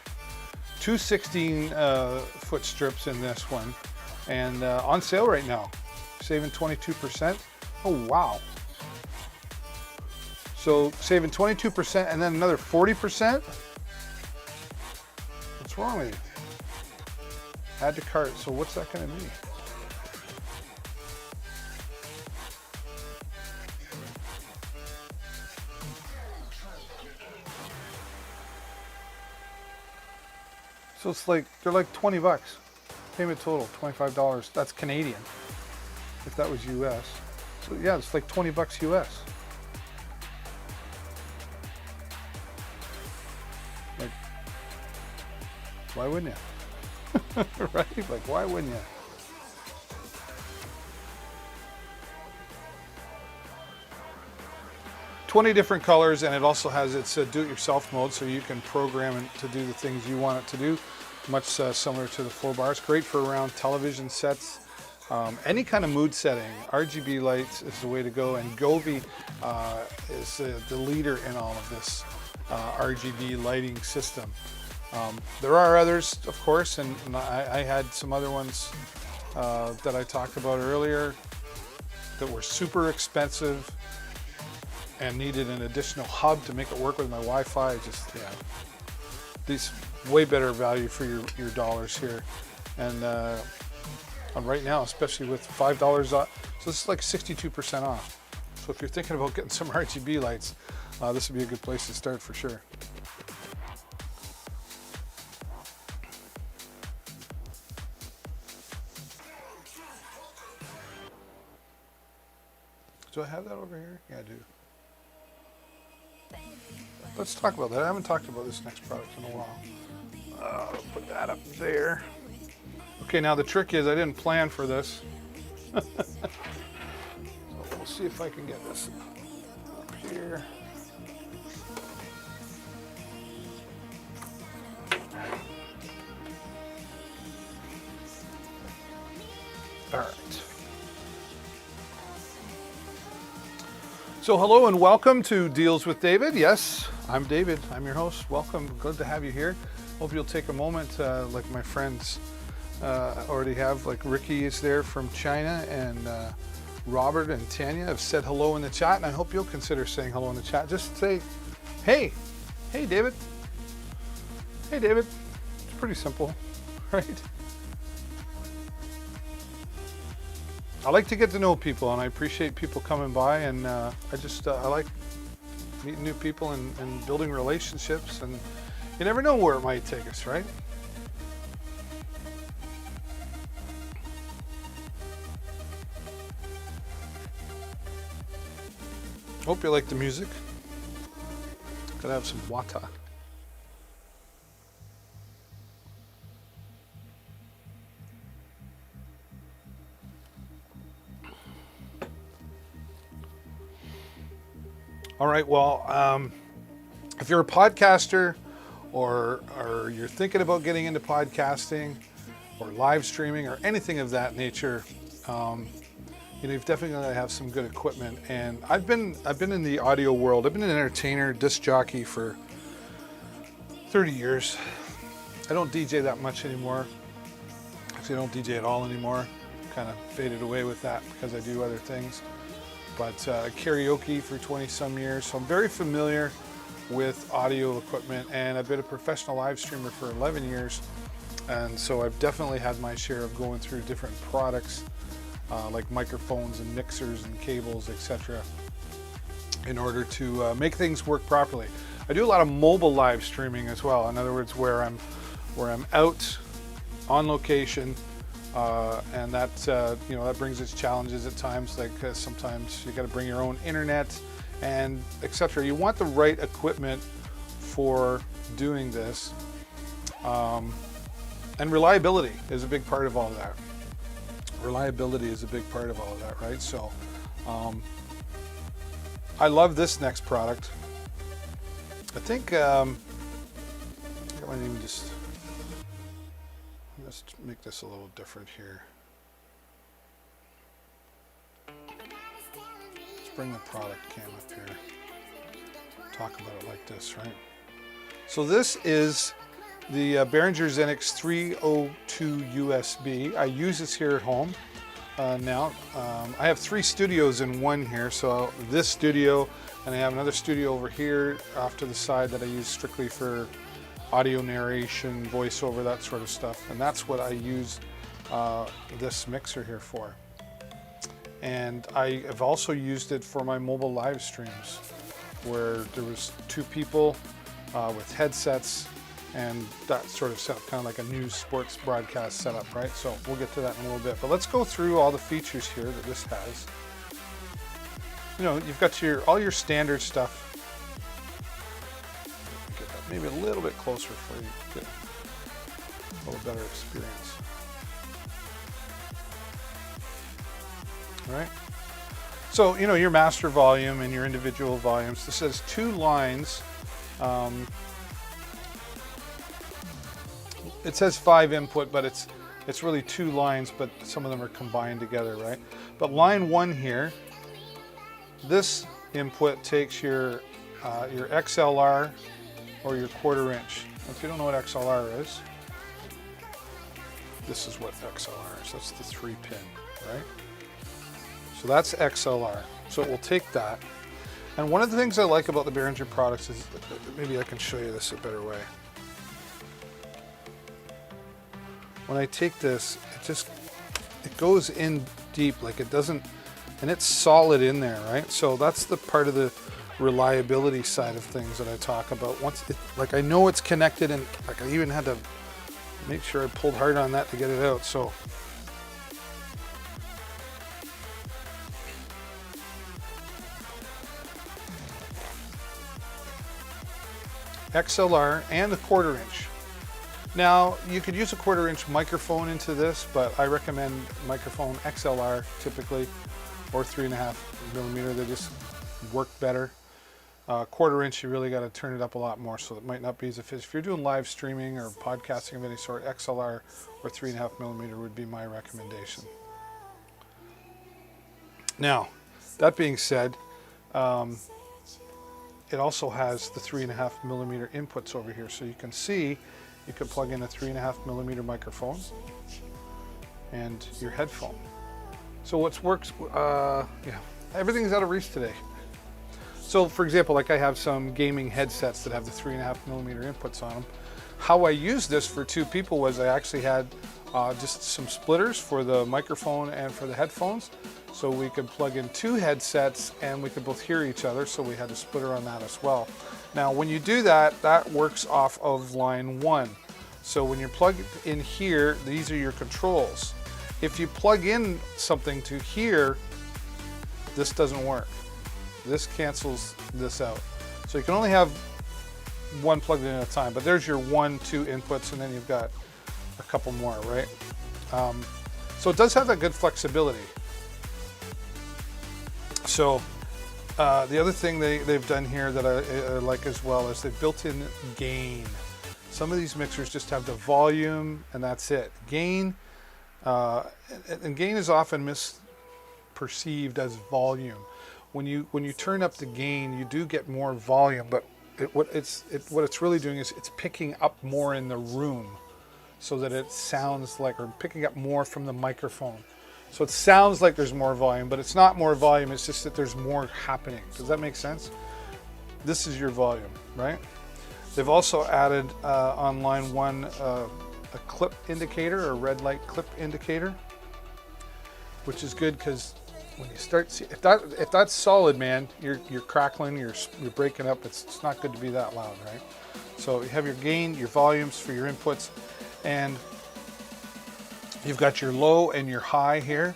Two 16-foot strips in this one, and on sale right now, saving 22%. Oh wow! So saving 22% and then another 40%. What's wrong with you? Add to cart. So what's that going to be? So it's like, they're like 20 bucks. Payment total, $25. That's Canadian. If that was US. So yeah, it's like 20 bucks US. Like, why wouldn't you? Right? Like, why wouldn't you? $20 different colors, and it also has its do-it-yourself mode, so you can program it to do the things you want it to do, much similar to the 4-bars. Great for around television sets, any kind of mood setting. RGB lights is the way to go, and Govee is the leader in all of this RGB lighting system. There are others, of course, and I had some other ones that I talked about earlier. that were super expensive and needed an additional hub to make it work with my Wi-Fi. Just, yeah, these way better value for your dollars here. And right now, especially with $5 off, so this is like 62% off. So if you're thinking about getting some RGB lights, this would be a good place to start for sure. Do I have that over here? Yeah, I do. Let's talk about that. I haven't talked about this next product in a while. Put that up there. Okay, now the trick is I didn't plan for this. So we'll see if I can get this up here. All right. So hello and welcome to Deals with David. Yes, I'm David. I'm your host. Welcome. Good to have you here. Hope you'll take a moment, like my friends already have, like Ricky is there from China, and Robert and Tanya have said hello in the chat, and I hope you'll consider saying hello in the chat. Just say, hey, hey David. Hey David. It's pretty simple, right? I like to get to know people, and I appreciate people coming by, and I like meeting new people and building relationships, and you never know where it might take us, right? Hope you like the music. Gotta have some water. All right, well, if you're a podcaster or you're thinking about getting into podcasting or live streaming or anything of that nature, you've definitely got to have some good equipment. And I've been in the audio world. I've been an entertainer, disc jockey for 30 years. I don't DJ that much anymore. Actually, I don't DJ at all anymore. Kind of faded away with that because I do other things. But karaoke for 20 some years, so I'm very familiar with audio equipment, and I've been a professional live streamer for 11 years, and so I've definitely had my share of going through different products like microphones and mixers and cables, etc., in order to make things work properly. I do a lot of mobile live streaming as well. In other words, where I'm out on location. And that that brings its challenges at times. Like sometimes you got to bring your own internet and etc. You want the right equipment for doing this, and reliability is a big part of all of that. Reliability is a big part of all of that, right? So I love this next product. I think I might even just. Let's make this a little different here. Let's bring the product cam up here. Talk about it like this, right? So this is the Behringer Xenix 302 USB. I use this here at home now. I have 3 studios in one here. So this studio, and I have another studio over here off to the side that I use strictly for audio narration, voiceover, that sort of stuff. And that's what I use this mixer here for. And I have also used it for my mobile live streams, where there was 2 people with headsets and that sort of setup, kind of like a news sports broadcast setup, right? So we'll get to that in a little bit. But let's go through all the features here that this has. You've got all your standard stuff. Maybe a little bit closer for you to get a little better experience. All right. So, your master volume and your individual volumes. This has 2 lines. It says 5 input, but it's really 2 lines, but some of them are combined together, right? But line 1 here, this input takes your XLR or your 1/4 inch. If you don't know what XLR is, this is what XLR is. That's the 3-pin, right? So that's XLR. So it will take that. And one of the things I like about the Behringer products is, maybe I can show you this a better way. When I take this, it goes in deep, like it doesn't, and it's solid in there, right? So that's the part of the reliability side of things that I talk about. Like I know it's connected, and like I even had to make sure I pulled hard on that to get it out. So XLR and a 1/4 inch. Now you could use a 1/4 inch microphone into this, but I recommend microphone XLR typically, or 3.5 millimeter. They just work better. 1/4 inch, you really got to turn it up a lot more, so it might not be as efficient. If you're doing live streaming or podcasting of any sort, XLR or 3.5 millimeter would be my recommendation. Now, that being said, it also has the 3.5 millimeter inputs over here, so you can see you can plug in a 3.5 millimeter microphone and your headphone. So what works, yeah, everything's out of reach today. So for example, like I have some gaming headsets that have the 3.5 millimeter inputs on them. How I used this for 2 people was I actually had just some splitters for the microphone and for the headphones. So we could plug in 2 headsets and we could both hear each other. So we had a splitter on that as well. Now, when you do that, that works off of line 1. So when you're plugged in here, these are your controls. If you plug in something to here, this doesn't work. This cancels this out. So you can only have one plugged in at a time, but there's your 1, 2 inputs, and then you've got a couple more, right? So it does have that good flexibility. So the other thing they've done here that I like as well is they've built in gain. Some of these mixers just have the volume and that's it. Gain, and gain is often misperceived as volume. When you turn up the gain, you do get more volume, but what it's really doing is it's picking up more in the room, so that it sounds like, or picking up more from the microphone. So it sounds like there's more volume, but it's not more volume. It's just that there's more happening. Does that make sense? This is your volume, right? They've also added on line 1 a clip indicator, or red light clip indicator, which is good because when you start, if that's solid, man, you're crackling, you're breaking up. It's not good to be that loud, right? So you have your gain, your volumes for your inputs, and you've got your low and your high here,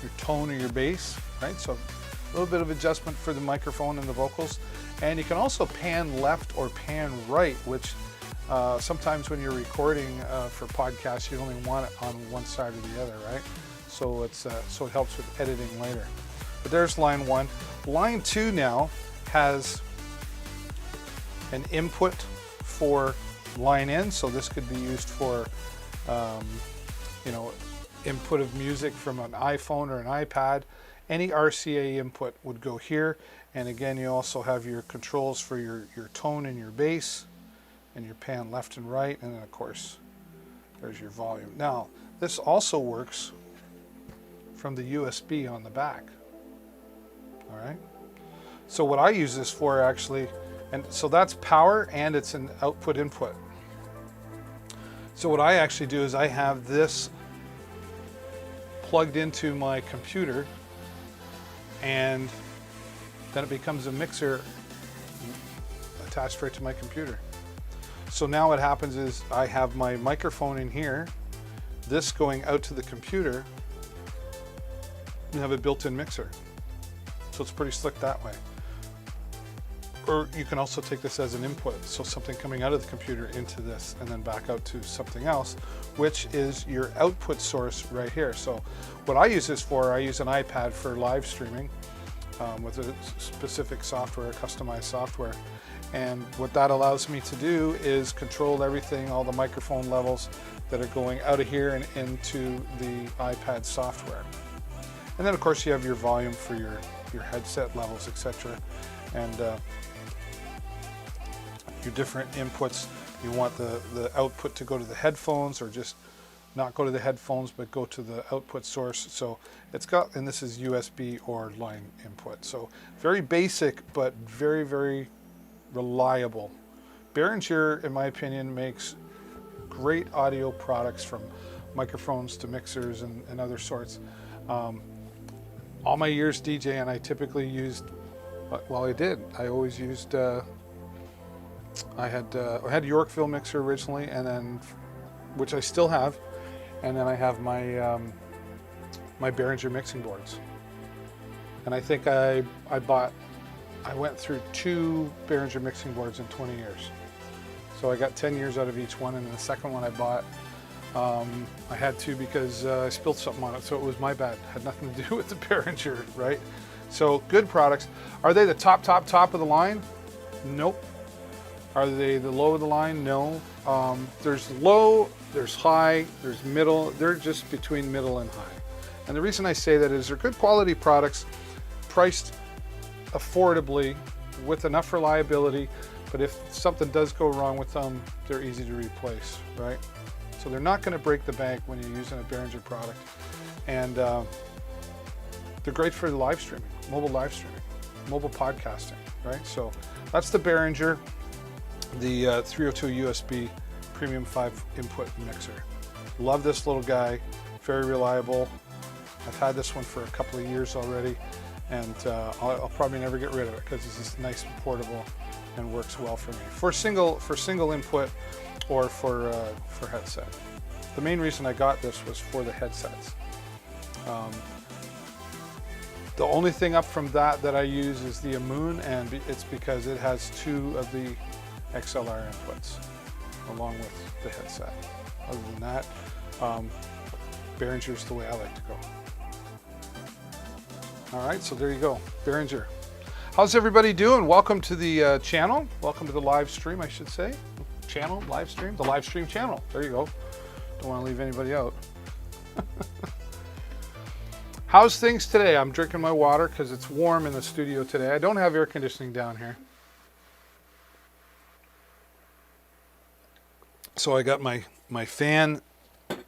your tone or your bass, right? So a little bit of adjustment for the microphone and the vocals. And you can also pan left or pan right, which sometimes when you're recording for podcasts, you only want it on one side or the other, right? So so it helps with editing later. But there's line 1. Line 2 now has an input for line in, so this could be used for input of music from an iPhone or an iPad. Any RCA input would go here, and again you also have your controls for your tone and your bass, and your pan left and right, and then of course there's your volume. Now this also works from the USB on the back. All right, so what I use this for actually, and so that's power and it's an output input. So what I actually do is I have this plugged into my computer, and then it becomes a mixer attached right to my computer. So now what happens is I have my microphone in here, this going out to the computer, and have a built-in mixer. So it's pretty slick that way. Or you can also take this as an input, so something coming out of the computer into this and then back out to something else, which is your output source right here. So what I use this for, I use an iPad for live streaming with a specific software, customized software. And what that allows me to do is control everything, all the microphone levels that are going out of here and into the iPad software. And then of course you have your volume for your headset levels, etc. And your different inputs. You want the output to go to the headphones, or just not go to the headphones, but go to the output source. So it's got, and this is USB or line input. So very basic, but very, very reliable. Behringer, in my opinion, makes great audio products, from microphones to mixers and other sorts. All my years DJing, I typically used, well, I always used, I had Yorkville mixer originally, and then, which I still have, and then I have my my Behringer mixing boards. And I think I went through 2 Behringer mixing boards in 20 years. So I got 10 years out of each one, and the second one I bought, I had to because I spilled something on it, so it was my bad. It had nothing to do with the Behringer, right? So good products. Are they the top of the line? Nope. Are they the low of the line? No. There's low, there's high, there's middle. They're just between middle and high. And the reason I say that is they're good quality products, priced affordably, with enough reliability, but if something does go wrong with them, they're easy to replace, right? So they're not going to break the bank when you're using a Behringer product. And they're great for live streaming, mobile podcasting, right? So that's the Behringer, the 302 USB Premium 5 input mixer. Love this little guy, very reliable. I've had this one for a couple of years already, and I'll probably never get rid of it because it's just nice and portable and works well for me. For single input or for headset. The main reason I got this was for the headsets. The only thing up from that I use is the Amoon, and it's because it has 2 of the XLR inputs along with the headset. Other than that, Behringer's the way I like to go. All right, so there you go, Behringer. How's everybody doing? Welcome to the channel. Welcome to the live stream, I should say. Channel, live stream, the live stream channel. There you go. Don't want to leave anybody out. How's things today? I'm drinking my water because it's warm in the studio today. I don't have air conditioning down here. So I got my fan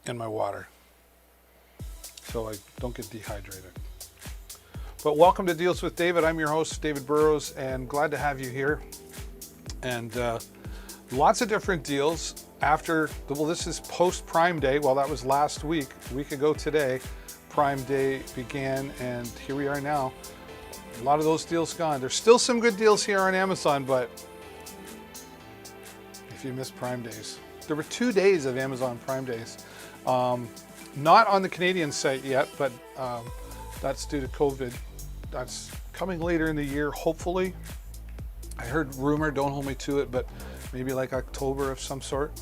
and my water, so I don't get dehydrated. But welcome to Deals with David. I'm your host, David Burrows, and glad to have you here. And lots of different deals after, well, this is post Prime Day. Well, that was last week, a week ago today. Prime Day began, and here we are now. A lot of those deals gone. There's still some good deals here on Amazon, but if you missed Prime Days, there were 2 days of Amazon Prime Days. Not on the Canadian site yet, but that's due to COVID. That's coming later in the year, hopefully. I heard rumor, don't hold me to it, but maybe like October of some sort.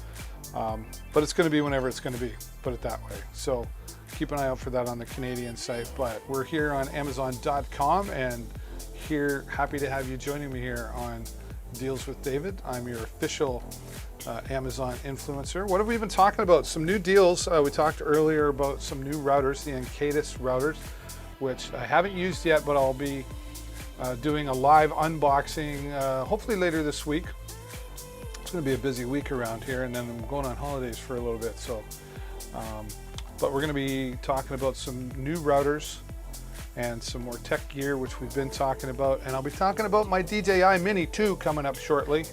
But it's going to be whenever it's going to be, put it that way. So keep an eye out for that on the Canadian site. But we're here on Amazon.com, and here, happy to have you joining me here on Deals with David. I'm your official Amazon influencer. What have we been talking about? Some new deals. We talked earlier about some new routers, the Encatus routers, which I haven't used yet, but I'll be doing a live unboxing hopefully later this week. It's going to be a busy week around here, and then I'm going on holidays for a little bit. So, but we're going to be talking about some new routers and some more tech gear, which we've been talking about. And I'll be talking about my DJI Mini 2 coming up shortly,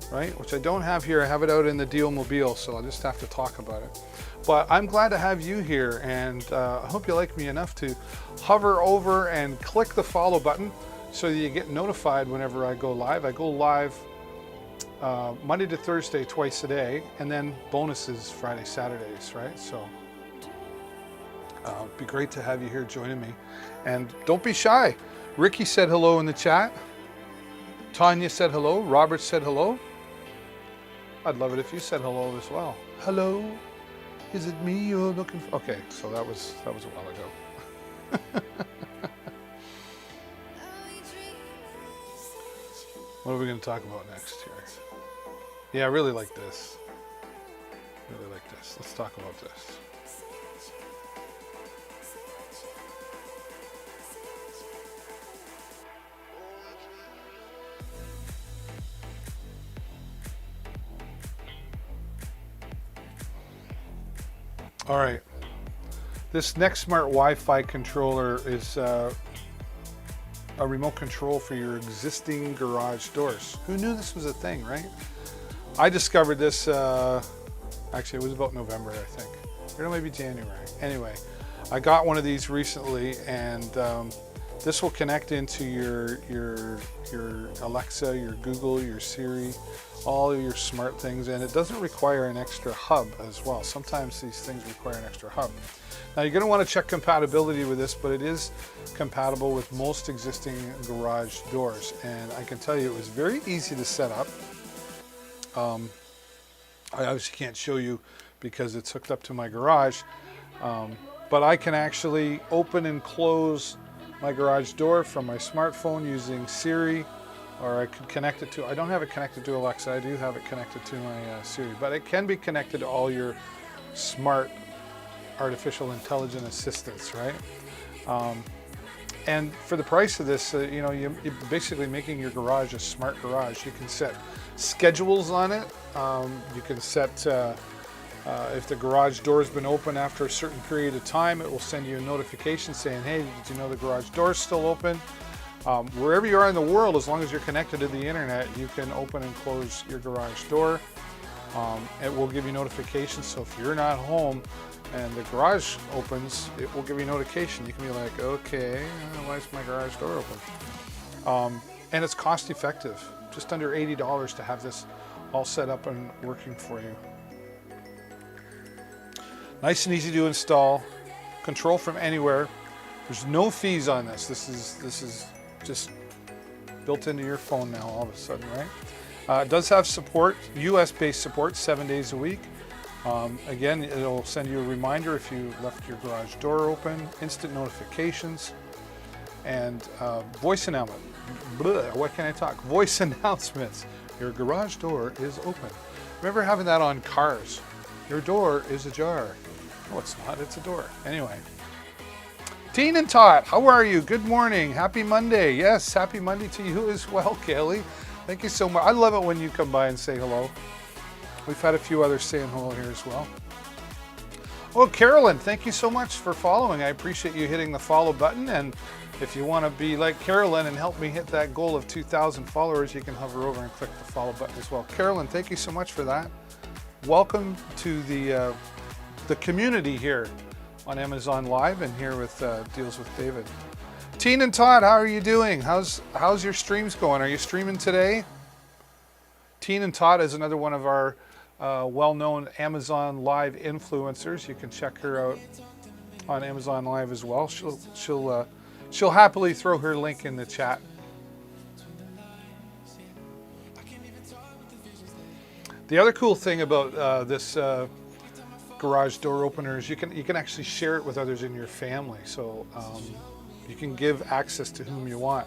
right? Which I don't have here. I have it out in the Deal Mobile, so I'll just have to talk about it. But I'm glad to have you here, and I hope you like me enough to hover over and click the follow button so that you get notified whenever I go live. I go live Monday to Thursday twice a day, and then bonuses Friday, Saturdays, right? So it'd be great to have you here joining me. And don't be shy. Ricky said hello in the chat. Tanya said hello. Robert said hello. I'd love it if you said hello as well. Hello. Is it me you're looking for? Okay, so that was a while ago. What are we going to talk about next here? Yeah, I really like this. Really like this. Let's talk about this. All right. This next smart Wi-Fi controller is a remote control for your existing garage doors. Who knew this was a thing, right? I discovered this, actually it was about November, I think. Or maybe January. Anyway, I got one of these recently, and this will connect into your Alexa, your Google, your Siri, all of your smart things, and it doesn't require an extra hub as well. Sometimes these things require an extra hub. Now you're going to want to check compatibility with this, but it is compatible with most existing garage doors, and I can tell you it was very easy to set up. I obviously can't show you because it's hooked up to my garage, but I can actually open and close my garage door from my smartphone using Siri, or I could connect it to, I don't have it connected to Alexa, I do have it connected to my Siri, but it can be connected to all your smart artificial intelligent assistants, right? And for the price of this, you know, you're basically making your garage a smart garage. You can set schedules on it. You can set, if the garage door has been open after a certain period of time, it will send you a notification saying, hey, did you know the garage door is still open? Wherever you are in the world, as long as you're connected to the internet, you can open and close your garage door. It will give you notifications, so if you're not home and the garage opens, it will give you notification. You can be like, okay, why is my garage door open? And it's cost effective, just under $80 to have this all set up and working for you. Nice and easy to install, control from anywhere. There's no fees on this. This is just built into your phone now all of a sudden, right? It does have support, US-based support, 7 days a week. Again, it'll send you a reminder if you left your garage door open, instant notifications, and voice announcement. What can I talk? Voice announcements. Your garage door is open. Remember having that on cars. Your door is ajar. No, it's not. It's a door. Anyway. Teen and Tot, how are you? Good morning. Happy Monday. Yes, happy Monday to you as well, Kelly. Thank you so much. I love it when you come by and say hello. We've had a few others saying hello here as well. Oh, Carolyn, thank you so much for following. I appreciate you hitting the follow button. And if you want to be like Carolyn and help me hit that goal of 2,000 followers, you can hover over and click the follow button as well. Carolyn, thank you so much for that. Welcome to the community here on Amazon Live and here with Deals with David. Teen and Todd, how are you doing? How's your streams going? Are you streaming today? Teen and Todd is another one of our well-known Amazon Live influencers. You can check her out on Amazon Live as well. She'll happily throw her link in the chat. The other cool thing about this garage door opener is you can actually share it with others in your family. So you can give access to whom you want.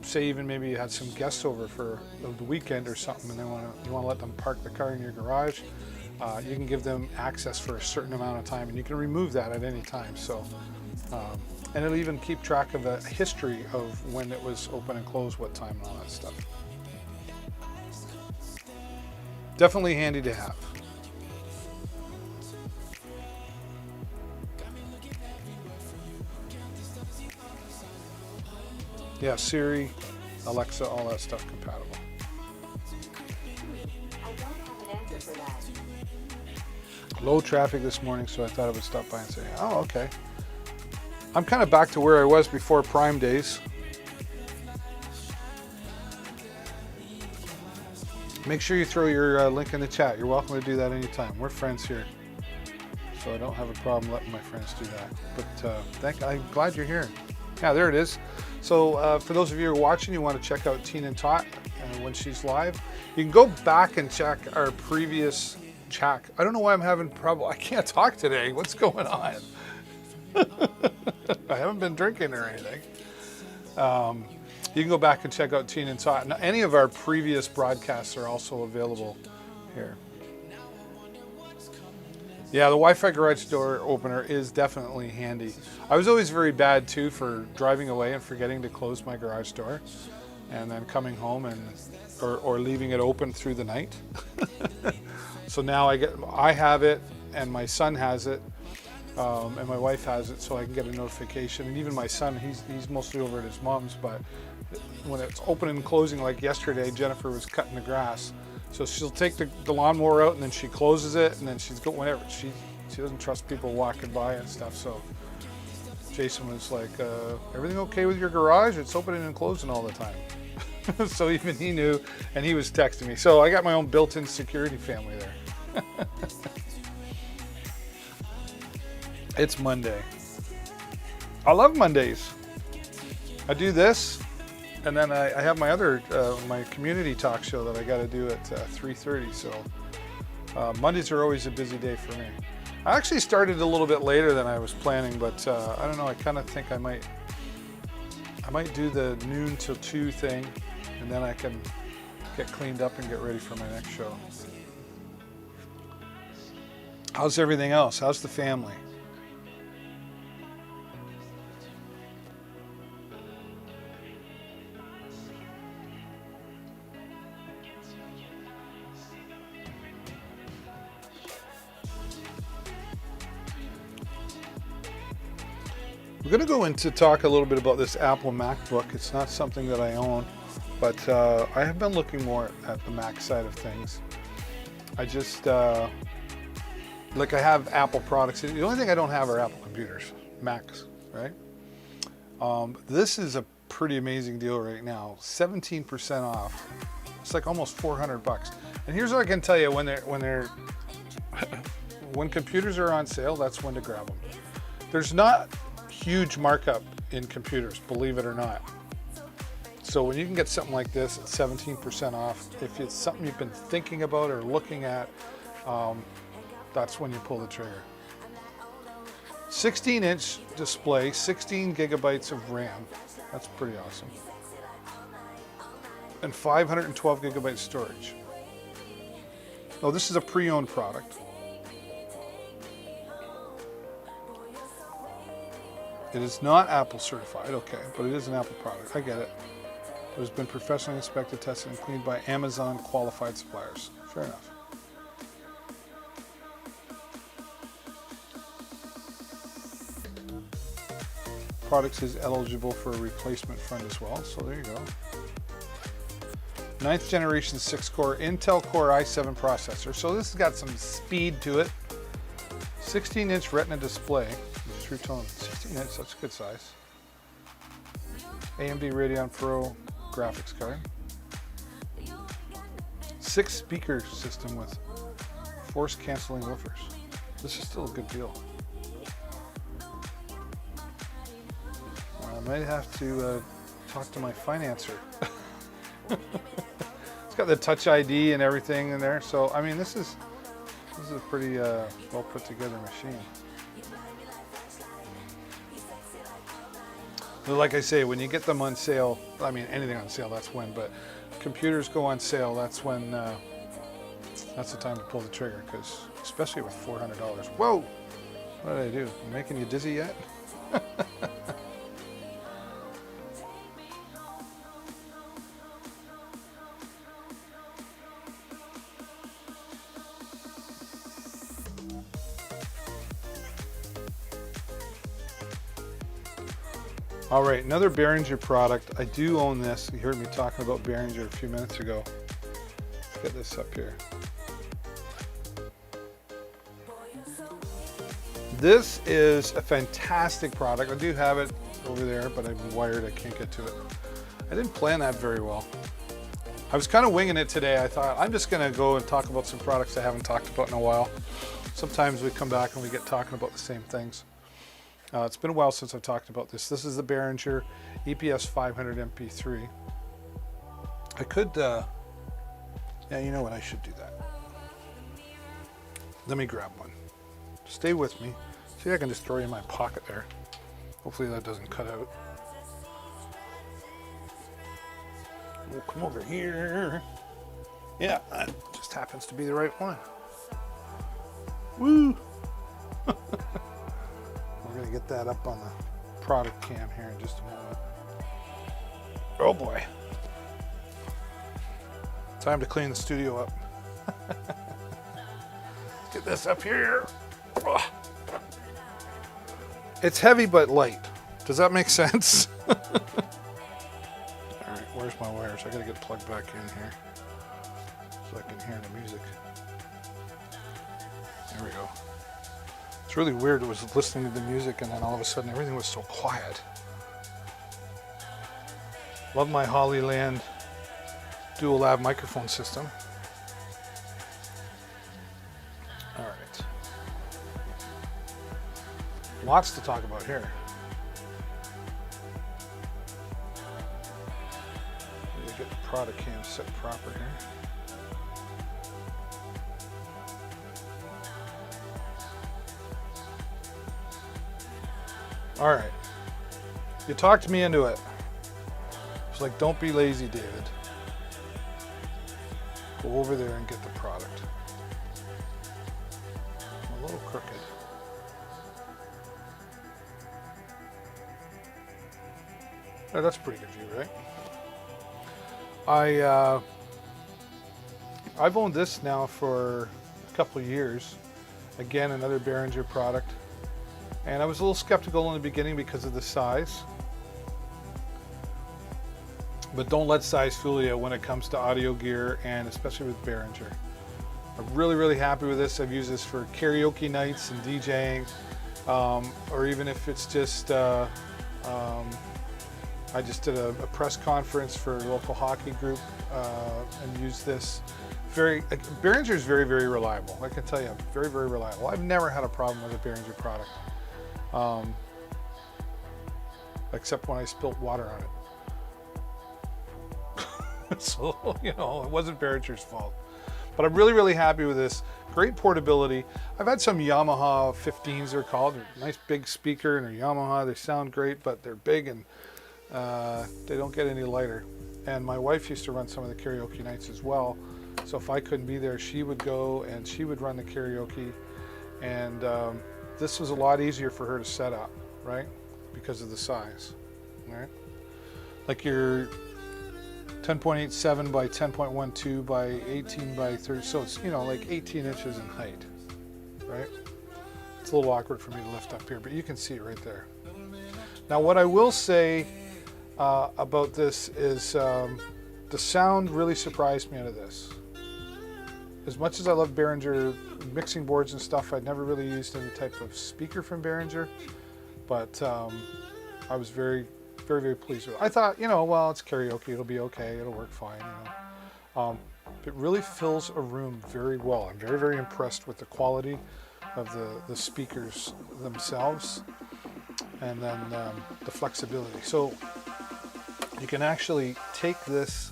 Say even maybe you had some guests over for the weekend or something, and you want to let them park the car in your garage. You can give them access for a certain amount of time, and you can remove that at any time. So, and it'll even keep track of a history of when it was open and closed, what time, and all that stuff. Definitely handy to have. Yeah, Siri, Alexa, all that stuff compatible. I don't have an answer for that. Low traffic this morning, so I thought I would stop by and say, oh, okay. I'm kind of back to where I was before Prime days. Make sure you throw your link in the chat. You're welcome to do that anytime. We're friends here, so I don't have a problem letting my friends do that. But I'm glad you're here. Yeah, there it is. So for those of you who are watching, you want to check out Teen and Tot when she's live. You can go back and check our previous chat. I don't know why I'm having trouble. I can't talk today. What's going on? I haven't been drinking or anything. You can go back and check out Teen and Tot. Now, any of our previous broadcasts are also available here. Yeah, the Wi-Fi garage door opener is definitely handy. I was always very bad too for driving away and forgetting to close my garage door, and then coming home and or leaving it open through the night. So now I have it, and my son has it, and my wife has it, so I can get a notification. And even my son, he's mostly over at his mom's, but when it's opening and closing, like yesterday, Jennifer was cutting the grass, so she'll take the lawnmower out and then she closes it, and then she's go whenever she doesn't trust people walking by and stuff. So Jason was like, "Everything okay with your garage? It's opening and closing all the time." So even he knew, and he was texting me. So I got my own built-in security family there. It's Monday. I love Mondays. I do this, and then I have my other, my community talk show that I got to do at 3:30. So Mondays are always a busy day for me. I actually started a little bit later than I was planning, but I don't know. I kind of think I might do the noon till 2 thing, and then I can get cleaned up and get ready for my next show. How's everything else? How's the family? We're going to go into talk a little bit about this Apple MacBook. It's not something that I own, but I have been looking more at the Mac side of things. I just, like I have Apple products. The only thing I don't have are Apple computers, Macs, right? This is a pretty amazing deal right now, 17% off. It's like almost $400. And here's what I can tell you: when computers are on sale, that's when to grab them. There's not huge markup in computers, believe it or not. So when you can get something like this at 17% off, if it's something you've been thinking about or looking at, that's when you pull the trigger. 16-inch display, 16 gigabytes of RAM. That's pretty awesome. And 512 gigabyte storage. Oh, this is a pre-owned product. It is not Apple certified, okay, but it is an Apple product. I get it. It has been professionally inspected, tested, and cleaned by Amazon qualified suppliers. Fair enough. Products is eligible for a replacement fund as well, so there you go. 9th generation 6-core Intel Core i7 processor. So this has got some speed to it. 16-inch Retina display. True tone. 16 inch, that's a good size. AMD Radeon Pro graphics card. 6 speaker system with force canceling woofers. This is still a good deal. I might have to talk to my financer. It's got the Touch ID and everything in there. So I mean, this is a pretty well put together machine. Like I say, when you get them on sale, I mean anything on sale, that's when, but computers go on sale, that's when, that's the time to pull the trigger, because especially with $400. Whoa! What did I do? I'm making you dizzy yet? All right, another Behringer product. I do own this. You heard me talking about Behringer a few minutes ago. Let's get this up here. This is a fantastic product. I do have it over there, but I'm wired. I can't get to it. I didn't plan that very well. I was kind of winging it today. I thought I'm just going to go and talk about some products I haven't talked about in a while. Sometimes we come back and we get talking about the same things. It's been a while since I've talked about this. This is the Behringer EPS 500 MP3. I could, yeah, you know what? I should do that. Let me grab one. Stay with me. See, I can just throw it in my pocket there. Hopefully that doesn't cut out. We'll come over here. Yeah, that just happens to be the right one. Woo! We're going to get that up on the product cam here in just a moment. Oh boy. Time to clean the studio up. Let's get this up here. It's heavy but light. Does that make sense? All right, where's my wires? I gotta get plugged back in here so I can hear the music. There we go. It's really weird. It was listening to the music and then all of a sudden everything was so quiet. Love my Hollyland dual lav microphone system. All right. Lots to talk about here. Let me get the product cam set proper here. All right. You talked me into it. It's like, don't be lazy, David. Go over there and get the product. I'm a little crooked. Oh, that's a pretty good view, right? I've owned this now for a couple of years. Again, another Behringer product. And I was a little skeptical in the beginning because of the size. But don't let size fool you when it comes to audio gear, and especially with Behringer. I'm really, really happy with this. I've used this for karaoke nights and DJing, or even if it's just, I just did a press conference for a local hockey group and used this. Behringer is very, very reliable. I can tell you, very, very reliable. I've never had a problem with a Behringer product, except when I spilt water on it. So, you know, it wasn't Behringer's fault. But I'm really, really happy with this. Great portability. I've had some Yamaha 15s, they're called. They're a nice big speaker, and they're Yamaha. They sound great, but they're big and they don't get any lighter. And my wife used to run some of the karaoke nights as well. So if I couldn't be there, she would go and she would run the karaoke. And this was a lot easier for her to set up, right? Because of the size, right? Like your 10.87 by 10.12 by 18 by 30, so it's, you know, like 18 inches in height, right? It's a little awkward for me to lift up here, but you can see it right there. Now, what I will say about this is the sound really surprised me out of this. As much as I love Behringer mixing boards and stuff, I'd never really used any type of speaker from Behringer, but I was very, very pleased with it. I thought, you know, well, it's karaoke, it'll be okay, it'll work fine, you know. It really fills a room very well. I'm very, very impressed with the quality of the speakers themselves, and then the flexibility. So you can actually take this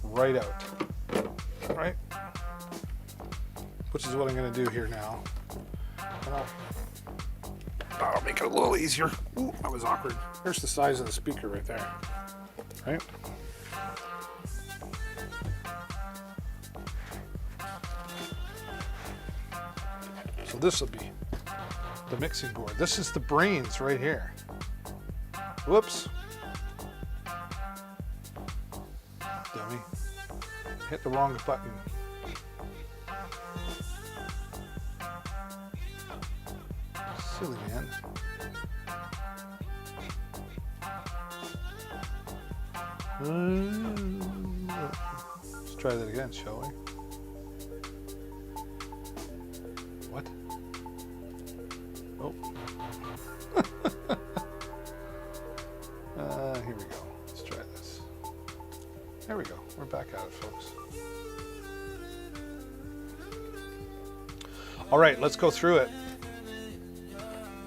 right out, right? Which is what I'm going to do here now. And I'll make it a little easier. Ooh, that was awkward. Here's the size of the speaker right there, right? So this will be the mixing board. This is the brains right here. Whoops. Dummy. Hit the wrong button. Silly man. Let's try that again, shall we? What? Oh. Here we go. Let's try this. There we go. We're back at it, folks. All right, let's go through it.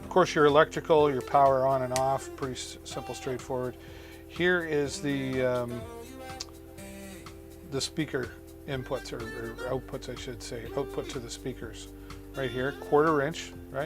Of course, your electrical, your power on and off, pretty simple, straightforward. Here is the speaker inputs or outputs, I should say, output to the speakers. Right here, 1/4 inch, right?